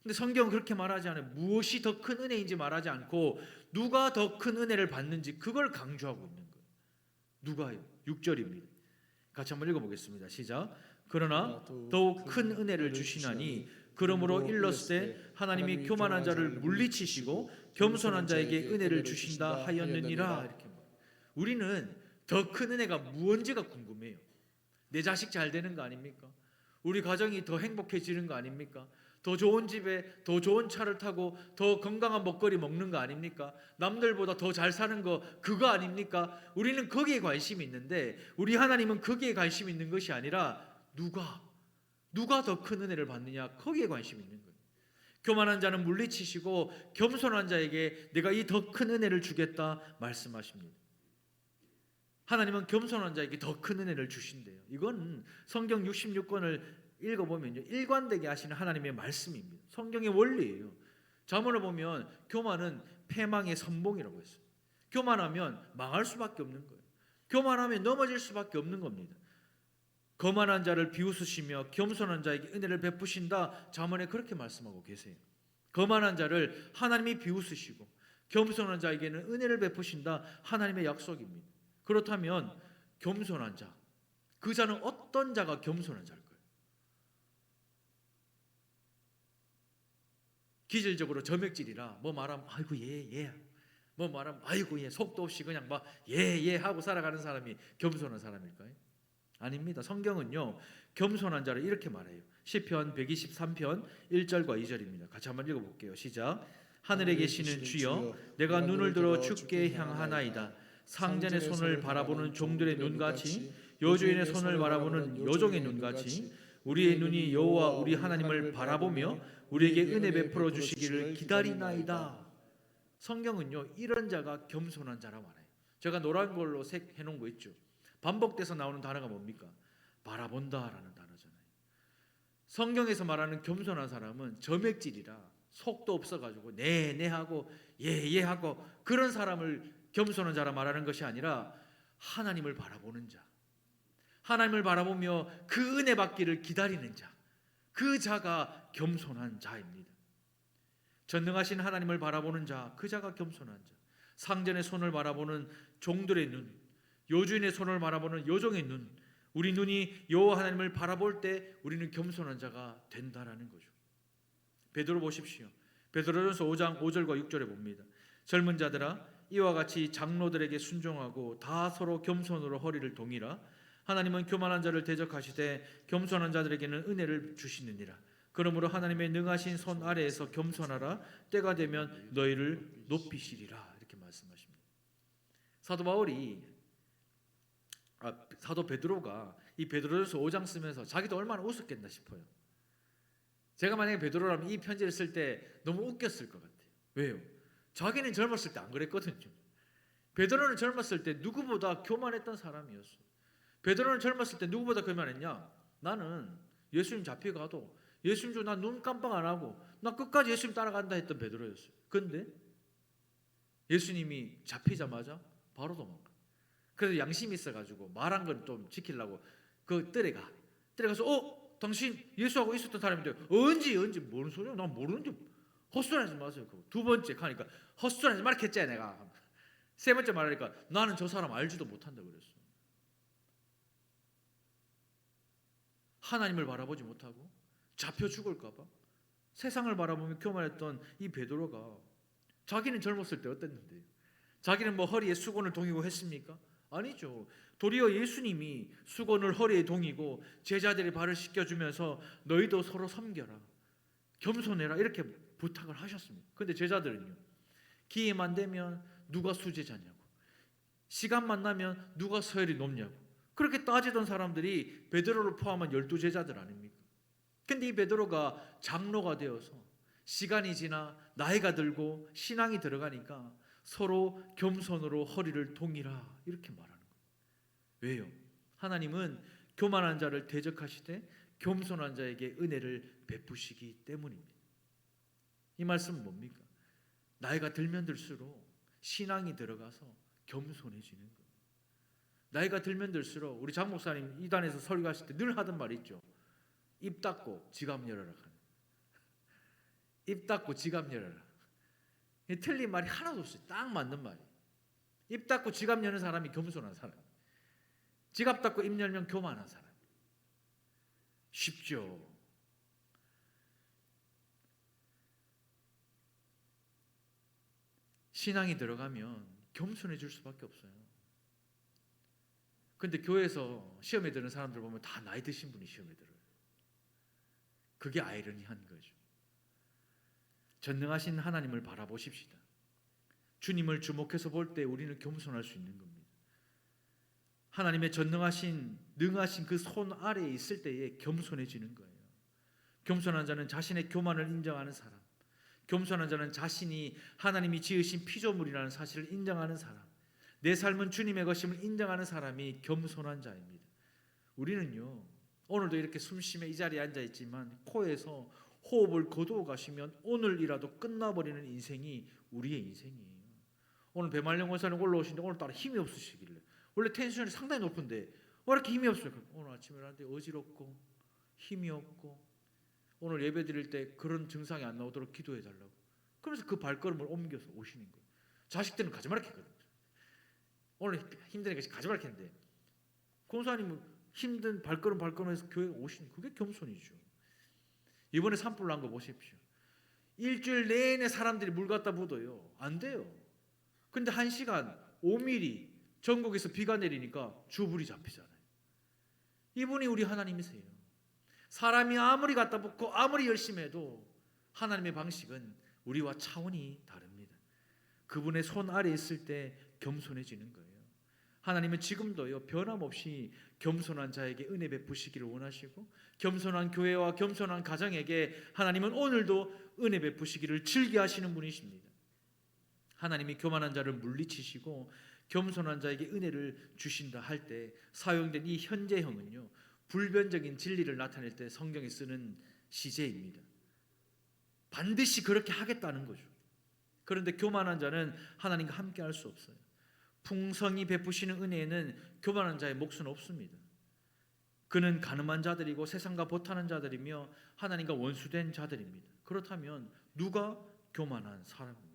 근데 성경은 그렇게 말하지 않아요. 무엇이 더 큰 은혜인지 말하지 않고 누가 더 큰 은혜를 받는지 그걸 강조하고 있는 거예요. 누가요? 6절입니다. 같이 한번 읽어보겠습니다. 시작. 그러나 더욱 큰 은혜를 주시나니 그러므로 일렀을 때 하나님이 교만한 자를 물리치시고 겸손한 자에게 은혜를 주신다 하였느니라. 이렇게 말해요. 우리는 더 큰 은혜가 무언지가 궁금해요. 내 자식 잘 되는 거 아닙니까? 우리 가정이 더 행복해지는 거 아닙니까? 더 좋은 집에 더 좋은 차를 타고 더 건강한 먹거리 먹는 거 아닙니까? 남들보다 더 잘 사는 거 그거 아닙니까? 우리는 거기에 관심이 있는데 우리 하나님은 거기에 관심이 있는 것이 아니라 누가 더 큰 은혜를 받느냐 거기에 관심이 있는 거예요. 교만한 자는 물리치시고 겸손한 자에게 내가 이 더 큰 은혜를 주겠다 말씀하십니다. 하나님은 겸손한 자에게 더 큰 은혜를 주신대요. 이건 성경 66권을 읽어보면요, 일관되게 하시는 하나님의 말씀입니다. 성경의 원리예요. 자문을 보면 교만은 패망의 선봉이라고 했어요. 교만하면 망할 수밖에 없는 거예요. 교만하면 넘어질 수밖에 없는 겁니다. 거만한 자를 비웃으시며 겸손한 자에게 은혜를 베푸신다. 자문에 그렇게 말씀하고 계세요. 거만한 자를 하나님이 비웃으시고 겸손한 자에게는 은혜를 베푸신다. 하나님의 약속입니다. 그렇다면 겸손한 자, 그 자는 어떤 자가 겸손한 자일까요? 기질적으로 점액질이라 뭐 말하면 아이고 예 뭐 말하면 아이고 예 속도 없이 그냥 막 예 하고 살아가는 사람이 겸손한 사람일까요? 아닙니다. 성경은요 겸손한 자를 이렇게 말해요. 시편 123편 1절과 2절입니다. 같이 한번 읽어볼게요. 시작. 하늘에 계시는 주여 내가 눈을 들어 주께 향하나이다. 상전의 손을 바라보는 종들의 눈같이 여주인의 손을 바라보는 여종의 눈같이 우리의 눈이 여호와 우리 하나님을 바라보며 우리에게 은혜 베풀어 주시기를 기다리나이다. 성경은요 이런 자가 겸손한 자라 말해요. 제가 노란 걸로 색 해놓은 거 있죠. 반복돼서 나오는 단어가 뭡니까? 바라본다라는 단어잖아요. 성경에서 말하는 겸손한 사람은 점액질이라 속도 없어가지고 네 하고 예 하고 그런 사람을 겸손한 자라 말하는 것이 아니라 하나님을 바라보는 자, 하나님을 바라보며 그 은혜 받기를 기다리는 자, 그 자가 겸손한 자입니다. 전능하신 하나님을 바라보는 자, 그 자가 겸손한 자. 상전의 손을 바라보는 종들의 눈, 여주인의 손을 바라보는 여종의 눈, 우리 눈이 여호와 하나님을 바라볼 때 우리는 겸손한 자가 된다라는 거죠. 베드로 보십시오. 베드로전서 5장 5절과 6절에 봅니다. 젊은 자들아 이와 같이 장로들에게 순종하고 다 서로 겸손으로 허리를 동이라. 하나님은 교만한 자를 대적하시되 겸손한 자들에게는 은혜를 주시느니라. 그러므로 하나님의 능하신 손 아래에서 겸손하라. 때가 되면 너희를 높이시리라. 이렇게 말씀하십니다. 사도 베드로가 이 베드로전서 5장 쓰면서 자기도 얼마나 웃었겠나 싶어요. 제가 만약에 베드로라면 이 편지를 쓸 때 너무 웃겼을 것 같아요. 왜요? 자기는 젊었을 때 안 그랬거든요. 베드로는 젊었을 때 누구보다 교만했던 사람이었어요. 베드로는 젊었을 때 누구보다 교만했냐? 나는 예수님 잡혀가도 예수님 줘 나 눈 깜빡 안 하고 나 끝까지 예수님 따라간다 했던 베드로였어요. 근데 예수님이 잡히자마자 바로 도망가. 그래서 양심이 있어가지고 말한 건 좀 지키려고 그 뜰에 가서 당신 예수하고 있었던 사람인데 언제 뭔 소리야? 난 모르는데 헛소리하지 마세요. 두 번째 가니까 헛소리하지 말겠지 내가. 세 번째 말하니까 나는 저 사람 알지도 못한다 그랬어. 하나님을 바라보지 못하고 잡혀 죽을까 봐 세상을 바라보며 교만했던 이 베드로가 자기는 젊었을 때 어땠는데요? 자기는 뭐 허리에 수건을 동이고 했습니까? 아니죠. 도리어 예수님이 수건을 허리에 동이고 제자들의 발을 씻겨주면서 너희도 서로 섬겨라, 겸손해라 이렇게 부탁을 하셨습니다. 그런데 제자들은요, 기회만 되면 누가 수제자냐고, 시간만 나면 누가 서열이 높냐고 그렇게 따지던 사람들이 베드로를 포함한 12제자들 아닙니까? 근데 이 베드로가 장로가 되어서 시간이 지나 나이가 들고 신앙이 들어가니까 서로 겸손으로 허리를 동이라 이렇게 말하는 거예요. 왜요? 하나님은 교만한 자를 대적하시되 겸손한 자에게 은혜를 베푸시기 때문입니다. 이 말씀은 뭡니까? 나이가 들면 들수록 신앙이 들어가서 겸손해지는 거예요. 나이가 들면 들수록 우리 장 목사님 이단에서 설교하실 때 늘 하던 말 있죠. 입 닫고 지갑 열어라. 입 닫고 지갑 열어라. 틀린 말이 하나도 없어요. 딱 맞는 말이에요. 입 닫고 지갑 여는 사람이 겸손한 사람, 지갑 닫고 입 열면 교만한 사람. 쉽죠. 신앙이 들어가면 겸손해질 수밖에 없어요. 근데 교회에서 시험에 드는 사람들 보면 다 나이 드신 분이 시험에 들어요. 그게 아이러니한 거죠. 전능하신 하나님을 바라보십시다. 주님을 주목해서 볼 때 우리는 겸손할 수 있는 겁니다. 하나님의 능하신 그 손 아래에 있을 때에 겸손해지는 거예요. 겸손한 자는 자신의 교만을 인정하는 사람, 겸손한 자는 자신이 하나님이 지으신 피조물이라는 사실을 인정하는 사람, 내 삶은 주님의 것임을 인정하는 사람이 겸손한 자입니다. 우리는요, 오늘도 이렇게 숨쉬며 이 자리에 앉아 있지만 코에서 호흡을 거두어 가시면 오늘이라도 끝나버리는 인생이 우리의 인생이에요. 오늘 배말령 원사님 올라오시는데 오늘따라 힘이 없으시길래, 원래 텐션이 상당히 높은데 왜 이렇게 힘이 없어요? 오늘 아침에 일어났는데 어지럽고 힘이 없고 오늘 예배 드릴 때 그런 증상이 안 나오도록 기도해 달라고. 그러면서 그 발걸음을 옮겨서 오시는 거예요. 자식들은 가지 말라 했거든요. 오늘 힘드니까 가지 말라 했는데 권사님은 힘든 발걸음에서 교회에 오시는, 그게 겸손이죠. 이번에 산불 난 거 보십시오. 일주일 내내 사람들이 물 갖다 묻어요. 안 돼요. 근데 1시간 5mm 전국에서 비가 내리니까 주불이 잡히잖아요. 이분이 우리 하나님이세요. 사람이 아무리 갖다 붓고 아무리 열심히 해도 하나님의 방식은 우리와 차원이 다릅니다. 그분의 손 아래에 있을 때 겸손해지는 거예요. 하나님은 지금도요, 변함없이 겸손한 자에게 은혜 베푸시기를 원하시고 겸손한 교회와 겸손한 가정에게 하나님은 오늘도 은혜 베푸시기를 즐겨하시는 분이십니다. 하나님이 교만한 자를 물리치시고 겸손한 자에게 은혜를 주신다 할 때 사용된 이 현재형은요, 불변적인 진리를 나타낼 때 성경에 쓰는 시제입니다. 반드시 그렇게 하겠다는 거죠. 그런데 교만한 자는 하나님과 함께 할 수 없어요. 풍성히 베푸시는 은혜에는 교만한 자의 몫은 없습니다. 그는 가늠한 자들이고 세상과 보타는 자들이며 하나님과 원수된 자들입니다. 그렇다면 누가 교만한 사람입니까?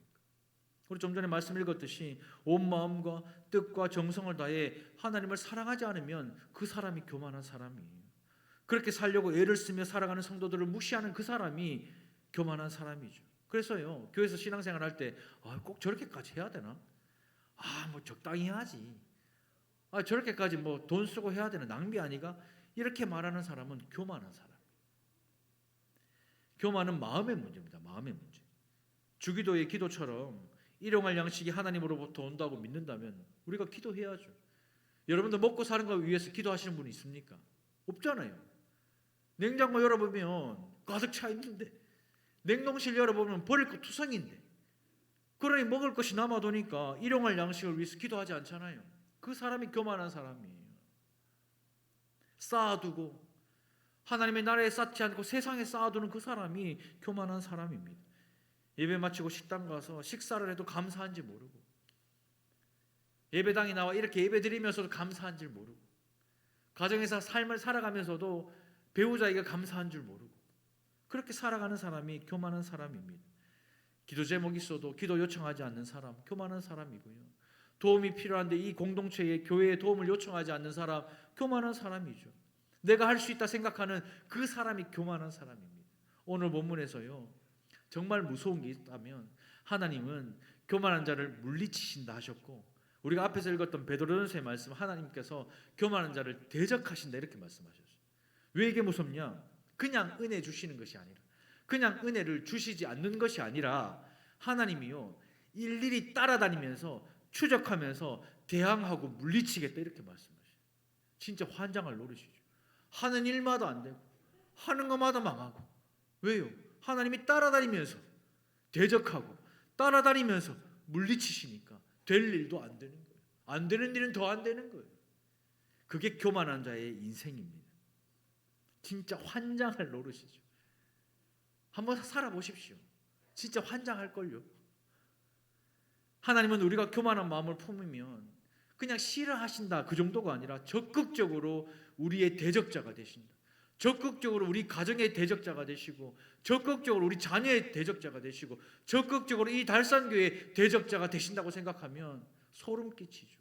우리 좀 전에 말씀 읽었듯이 온 마음과 뜻과 정성을 다해 하나님을 사랑하지 않으면 그 사람이 교만한 사람이에요. 그렇게 살려고 애를 쓰며 살아가는 성도들을 무시하는 그 사람이 교만한 사람이죠. 그래서요, 교회에서 신앙생활 할 때 꼭 저렇게까지 해야 되나? 뭐 적당히 해야지. 저렇게까지 뭐 돈 쓰고 해야 되는 낭비 아니가? 이렇게 말하는 사람은 교만한 사람. 교만은 마음의 문제입니다. 마음의 문제. 주기도의 기도처럼 일용할 양식이 하나님으로부터 온다고 믿는다면 우리가 기도해야죠. 여러분들 먹고 사는 거 위해서 기도하시는 분이 있습니까? 없잖아요. 냉장고 열어보면 가득 차 있는데, 냉동실 열어보면 버릴 거 투성인데, 그러니 먹을 것이 남아도니까 일용할 양식을 위해서 기도하지 않잖아요. 그 사람이 교만한 사람이에요. 쌓아두고 하나님의 나라에 쌓지 않고 세상에 쌓아두는 그 사람이 교만한 사람입니다. 예배 마치고 식당 가서 식사를 해도 감사한지 모르고, 예배당에 나와 이렇게 예배 드리면서도 감사한 줄 모르고, 가정에서 삶을 살아가면서도 배우자에게 감사한 줄 모르고, 그렇게 살아가는 사람이 교만한 사람입니다. 기도 제목이 있어도 기도 요청하지 않는 사람, 교만한 사람이고요. 도움이 필요한데 이 공동체에, 교회에 도움을 요청하지 않는 사람, 교만한 사람이죠. 내가 할 수 있다 생각하는 그 사람이 교만한 사람입니다. 오늘 본문에서요, 정말 무서운 게 있다면 하나님은 교만한 자를 물리치신다 하셨고, 우리가 앞에서 읽었던 베드로전서의 말씀, 하나님께서 교만한 자를 대적하신다 이렇게 말씀하셨어요. 왜 이게 무섭냐? 그냥 은혜 주시는 것이 아니라, 그냥 은혜를 주시지 않는 것이 아니라 하나님이요, 일일이 따라다니면서 추적하면서 대항하고 물리치겠다 이렇게 말씀하셔요. 진짜 환장할 노릇이죠. 하는 일마다 안 되고 하는 것마다 망하고. 왜요? 하나님이 따라다니면서 대적하고 따라다니면서 물리치시니까 될 일도 안 되는 거예요. 안 되는 일은 더 안 되는 거예요. 그게 교만한 자의 인생입니다. 진짜 환장할 노릇이죠. 한번 살아보십시오. 진짜 환장할걸요. 하나님은 우리가 교만한 마음을 품으면 그냥 싫어하신다 그 정도가 아니라 적극적으로 우리의 대적자가 되신다. 적극적으로 우리 가정의 대적자가 되시고, 적극적으로 우리 자녀의 대적자가 되시고, 적극적으로 이 달산교회의 대적자가 되신다고 생각하면 소름 끼치죠.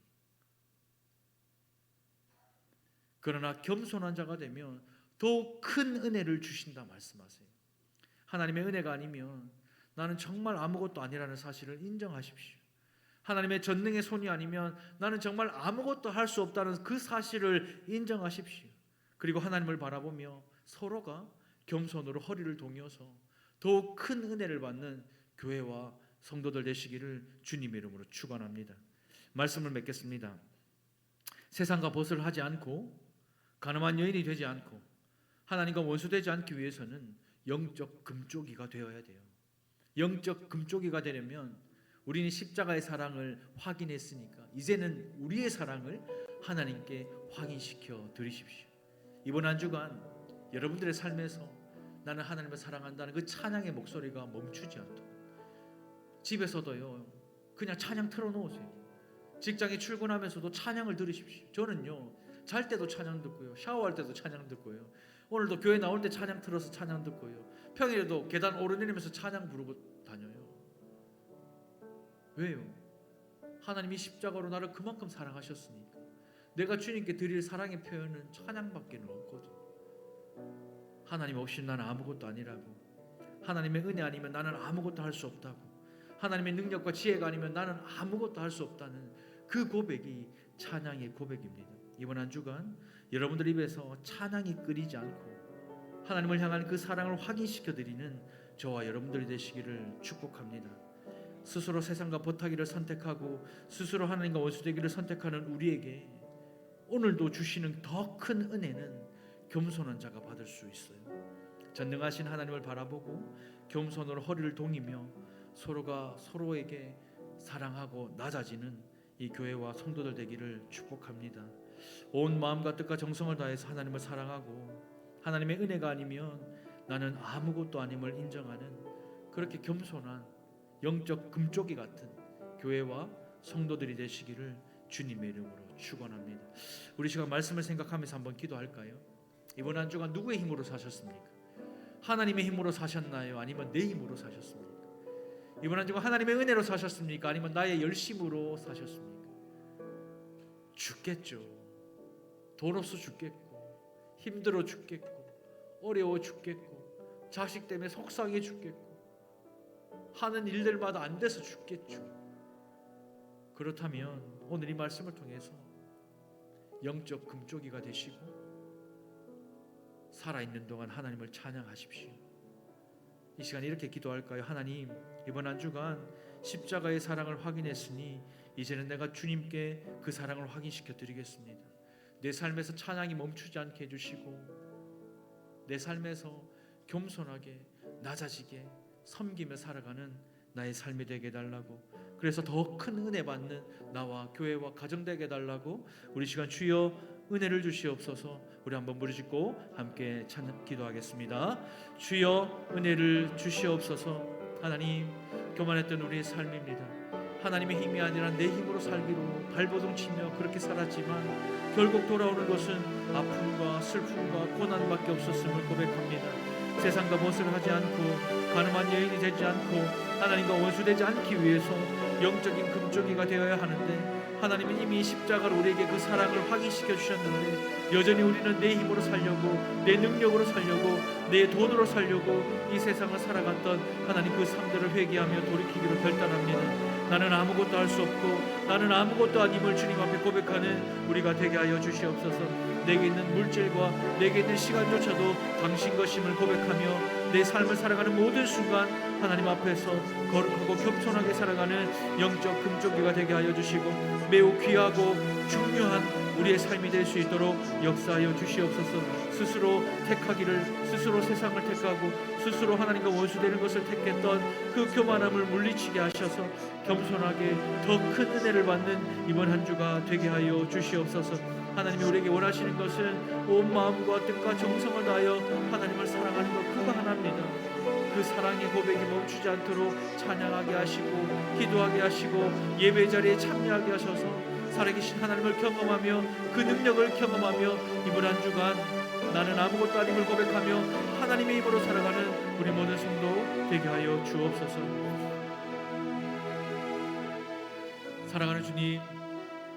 그러나 겸손한 자가 되면 더욱 큰 은혜를 주신다 말씀하세요. 하나님의 은혜가 아니면 나는 정말 아무것도 아니라는 사실을 인정하십시오. 하나님의 전능의 손이 아니면 나는 정말 아무것도 할 수 없다는 그 사실을 인정하십시오. 그리고 하나님을 바라보며 서로가 겸손으로 허리를 동여서 더욱 큰 은혜를 받는 교회와 성도들 되시기를 주님의 이름으로 축원합니다. 말씀을 맺겠습니다. 세상과 벗을 하지 않고 가늠한 여인이 되지 않고 하나님과 원수되지 않기 위해서는 영적 금쪽이가 되어야 돼요. 영적 금쪽이가 되려면 우리는 십자가의 사랑을 확인했으니까 이제는 우리의 사랑을 하나님께 확인시켜 드리십시오. 이번 한 주간 여러분들의 삶에서 나는 하나님을 사랑한다는 그 찬양의 목소리가 멈추지 않도록 집에서도요, 그냥 찬양 틀어놓으세요. 직장에 출근하면서도 찬양을 들으십시오. 저는요, 잘 때도 찬양 듣고요, 샤워할 때도 찬양 듣고요, 오늘도 교회 나올 때 찬양 틀어서 찬양 듣고요, 평일에도 계단 오르내리면서 찬양 부르고 다녀요. 왜요? 하나님이 십자가로 나를 그만큼 사랑하셨으니까 내가 주님께 드릴 사랑의 표현은 찬양밖에 없거든. 하나님 없이 나는 아무것도 아니라고, 하나님의 은혜 아니면 나는 아무것도 할 수 없다고, 하나님의 능력과 지혜가 아니면 나는 아무것도 할 수 없다는 그 고백이 찬양의 고백입니다. 이번 한 주간 여러분들 입에서 찬양이 끊이지 않고 하나님을 향한 그 사랑을 확인시켜 드리는 저와 여러분들이 되시기를 축복합니다. 스스로 세상과 버타기를 선택하고 스스로 하나님과 원수되기를 선택하는 우리에게 오늘도 주시는 더 큰 은혜는 겸손한 자가 받을 수 있어요. 전능하신 하나님을 바라보고 겸손으로 허리를 동이며 서로가 서로에게 사랑하고 낮아지는 이 교회와 성도들 되기를 축복합니다. 온 마음과 뜻과 정성을 다해서 하나님을 사랑하고 하나님의 은혜가 아니면 나는 아무것도 아님을 인정하는 그렇게 겸손한 영적 금쪽이 같은 교회와 성도들이 되시기를 주님의 이름으로 축원합니다. 우리 시간 말씀을 생각하면서 한번 기도할까요? 이번 한 주간 누구의 힘으로 사셨습니까? 하나님의 힘으로 사셨나요? 아니면 내 힘으로 사셨습니까? 이번 한 주간 하나님의 은혜로 사셨습니까? 아니면 나의 열심으로 사셨습니까? 죽겠죠. 돈 없어 죽겠고, 힘들어 죽겠고, 어려워 죽겠고, 자식 때문에 속상해 죽겠고 하는 일들마다 안 돼서 죽겠죠. 그렇다면 오늘 이 말씀을 통해서 영적 금쪽이가 되시고 살아있는 동안 하나님을 찬양하십시오. 이 시간 이렇게 기도할까요? 하나님, 이번 한 주간 십자가의 사랑을 확인했으니 이제는 내가 주님께 그 사랑을 확인시켜 드리겠습니다. 내 삶에서 찬양이 멈추지 않게 해주시고 내 삶에서 겸손하게 낮아지게 섬기며 살아가는 나의 삶이 되게 해달라고, 그래서 더 큰 은혜 받는 나와 교회와 가정 되게 해달라고 우리 시간 주여 은혜를 주시옵소서. 우리 한번 부르짖고 함께 기도하겠습니다. 주여 은혜를 주시옵소서. 하나님, 교만했던 우리의 삶입니다. 하나님의 힘이 아니라 내 힘으로 살기로 발버둥치며 그렇게 살았지만 결국 돌아오는 것은 아픔과 슬픔과 고난밖에 없었음을 고백합니다. 세상과 벗을 하지 않고 가늠한 여인이 되지 않고 하나님과 원수되지 않기 위해서 영적인 금쪽이가 되어야 하는데, 하나님은 이미 십자가로 우리에게 그 사랑을 확인시켜 주셨는데 여전히 우리는 내 힘으로 살려고, 내 능력으로 살려고, 내 돈으로 살려고 이 세상을 살아갔던 하나님 그 삶들을 회개하며 돌이키기로 결단합니다. 나는 아무것도 할 수 없고 나는 아무것도 아님을 주님 앞에 고백하는 우리가 되게 하여 주시옵소서. 내게 있는 물질과 내게 있는 시간조차도 당신 것임을 고백하며 내 삶을 살아가는 모든 순간 하나님 앞에서 거룩하고 겸손하게 살아가는 영적 금쪽이가 되게 하여 주시고 매우 귀하고 중요한 우리의 삶이 될 수 있도록 역사하여 주시옵소서. 스스로 택하기를, 스스로 세상을 택하고 스스로 하나님과 원수되는 것을 택했던 그 교만함을 물리치게 하셔서 겸손하게 더 큰 은혜를 받는 이번 한 주가 되게 하여 주시옵소서. 하나님이 우리에게 원하시는 것은 온 마음과 뜻과 정성을 다하여 하나님을 사랑하는 것 그거 하나입니다. 그 사랑의 고백이 멈추지 않도록 찬양하게 하시고 기도하게 하시고 예배 자리에 참여하게 하셔서 살아계신 하나님을 경험하며 그 능력을 경험하며 이번 한 주간 나는 아무것도 아님을 고백하며 하나님의 힘으로 살아가는 우리 모든 성도 되게 하여 주옵소서. 사랑하는 주님,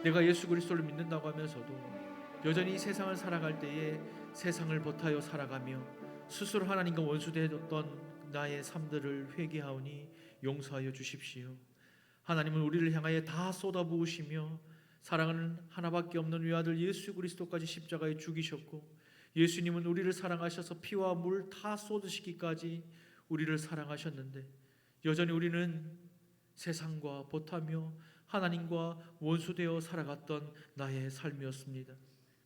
내가 예수 그리스도를 믿는다고 하면서도 여전히 이 세상을 살아갈 때에 세상을 버타여 살아가며 스스로 하나님과 원수되었던 나의 삶들을 회개하오니 용서하여 주십시오. 하나님은 우리를 향하여 다 쏟아부으시며 사랑하는 하나밖에 없는 외아들 예수 그리스도까지 십자가에 죽이셨고, 예수님은 우리를 사랑하셔서 피와 물 다 쏟으시기까지 우리를 사랑하셨는데 여전히 우리는 세상과 버타며 하나님과 원수되어 살아갔던 나의 삶이었습니다.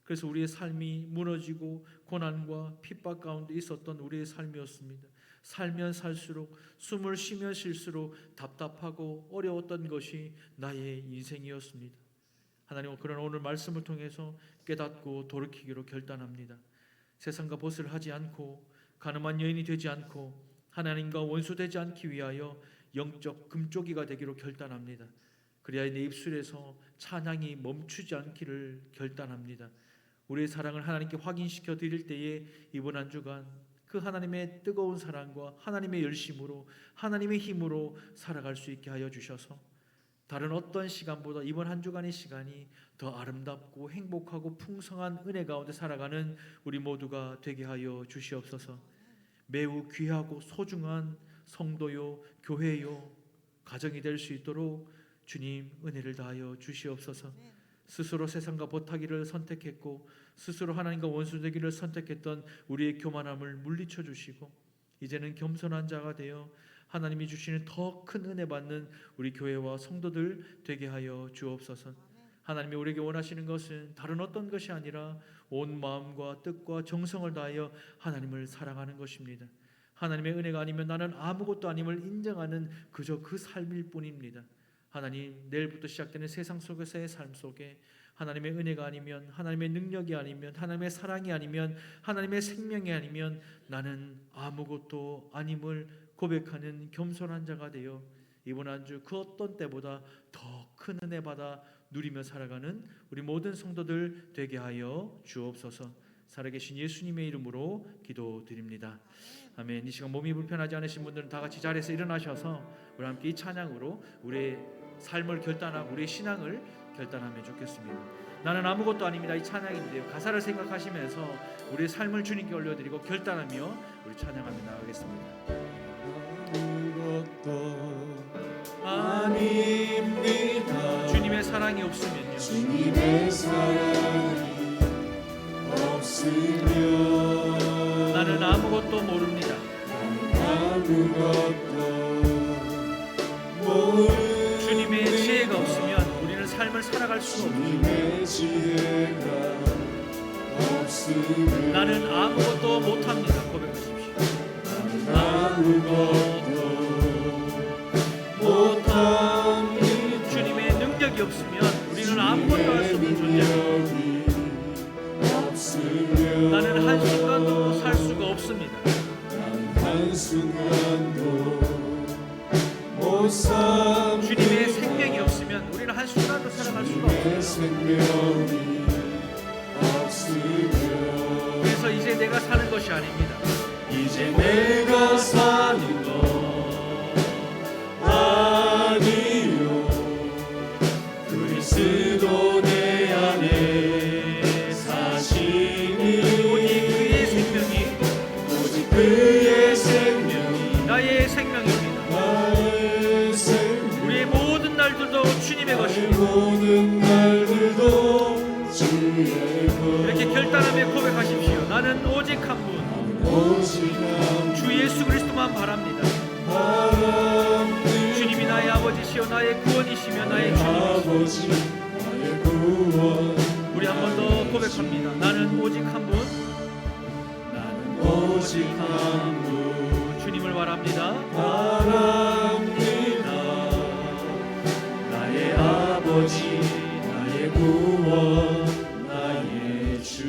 그래서 우리의 삶이 무너지고 고난과 핍박 가운데 있었던 우리의 삶이었습니다. 살면 살수록, 숨을 쉬면 쉴수록 답답하고 어려웠던 것이 나의 인생이었습니다. 하나님은 그런 오늘 말씀을 통해서 깨닫고 돌이키기로 결단합니다. 세상과 벗을 하지 않고 가늠한 여인이 되지 않고 하나님과 원수되지 않기 위하여 영적 금쪽이가 되기로 결단합니다. 그래야 내 입술에서 찬양이 멈추지 않기를 결단합니다. 우리의 사랑을 하나님께 확인시켜 드릴 때에 이번 한 주간 그 하나님의 뜨거운 사랑과 하나님의 열심으로 하나님의 힘으로 살아갈 수 있게 하여 주셔서 다른 어떤 시간보다 이번 한 주간의 시간이 더 아름답고 행복하고 풍성한 은혜 가운데 살아가는 우리 모두가 되게 하여 주시옵소서. 매우 귀하고 소중한 성도요, 교회요, 가정이 될 수 있도록 주님 은혜를 다하여 주시옵소서. 스스로 세상과 버타기를 선택했고 스스로 하나님과 원수되기를 선택했던 우리의 교만함을 물리쳐 주시고 이제는 겸손한 자가 되어 하나님이 주시는 더 큰 은혜 받는 우리 교회와 성도들 되게 하여 주옵소서. 하나님이 우리에게 원하시는 것은 다른 어떤 것이 아니라 온 마음과 뜻과 정성을 다하여 하나님을 사랑하는 것입니다. 하나님의 은혜가 아니면 나는 아무것도 아님을 인정하는 그저 그 삶일 뿐입니다. 하나님, 내일부터 시작되는 세상 속에서의 삶 속에 하나님의 은혜가 아니면, 하나님의 능력이 아니면, 하나님의 사랑이 아니면, 하나님의 생명이 아니면 나는 아무것도 아님을 고백하는 겸손한 자가 되어 이번 한 주 그 어떤 때보다 더 큰 은혜 받아 누리며 살아가는 우리 모든 성도들 되게 하여 주옵소서. 살아계신 예수님의 이름으로 기도드립니다. 아멘. 이 시간 몸이 불편하지 않으신 분들은 다 같이 자리에서 일어나셔서 우리 함께 이 찬양으로 우리의 삶을 결단하고 우리의 신앙을 결단하면 좋겠습니다. 나는 아무것도 아닙니다. 이 찬양인데요. 가사를 생각하시면서 우리의 삶을 주님께 올려드리고 결단하며 우리 찬양하며 나가겠습니다. 아무것도 아닙니다. 주님의 사랑이 없으면요. 주님의 사랑이 없으면 나는 아무것도 모릅니다. 아무것도 모르는 주님의 지혜가 없으면 우리는 삶을 살아갈 수가 없죠. 주님의 지혜가 없으면 나는 아무것도 못합니다. 고백하십시오. 아무것도 못합니다. 주님의 능력이 없으면 우리는 아무것도 할 수 없는 존재입니다. 없으면 나는 한순간도 살 수가 없습니다. 한순간도 못 삽니다. 주님의 생명이 없으면 우리는 한순간도 살아갈 수가 없어요. 생명이 없으면 그래서 이제 내가 사는 것이 아닙니다. 이제 내가 사는 것 아니요 그리스도 내 안에 사시니 오직 그의 생명이 오직 그의 생명이 나의 생명입니다. 나의 생명 우리의 모든 날들도 주님의 것입니다. 모든 날들도 주의 것 이렇게 결단하며 고백하십시오. 나는 오직 한 분, 오직 한 주 예수 그리스도만 바랍니다. 바랍니다. 주님이 나의 아버지시요 나의 구원이시며 나의 주님이시며 아버지 나의 구원 우리 한 번 더 고백합니다. 나는 오직 한 분, 나는 오직 한 분 주님을 바랍니다. 바랍니다. 나의 아버지 나의 구원 나의 주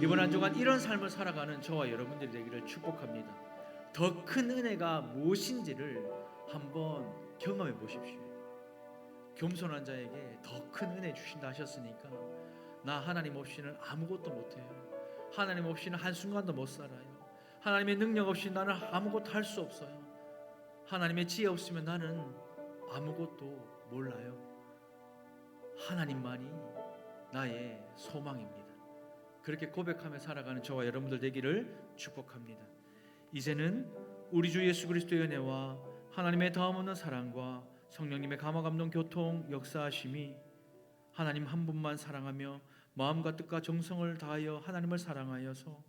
이번 한 주간 이런 삶을 살아가는 저와 여러분들이 되기를 축복합니다. 더 큰 은혜가 무엇인지를 한번 경험해 보십시오. 겸손한 자에게 더 큰 은혜 주신다 하셨으니까 나 하나님 없이는 아무것도 못해요. 하나님 없이는 한순간도 못 살아요. 하나님의 능력 없이 나는 아무것도 할 수 없어요. 하나님의 지혜 없으면 나는 아무것도 몰라요. 하나님만이 나의 소망입니다. 그렇게 고백하며 살아가는 저와 여러분들 되기를 축복합니다. 이제는 우리 주 예수 그리스도의 은혜와 하나님의 다함없는 사랑과 성령님의 감화 감동 교통 역사하심이 하나님 한 분만 사랑하며 마음과 뜻과 정성을 다하여 하나님을 사랑하여서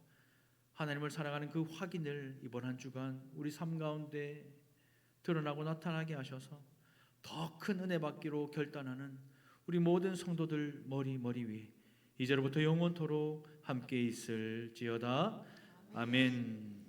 하나님을 사랑하는 그 확인을 이번 한 주간 우리 삶 가운데 드러나고 나타나게 하셔서 더 큰 은혜 받기로 결단하는 우리 모든 성도들 머리 위에 이제로부터 영원토록 함께 있을지어다. 아멘.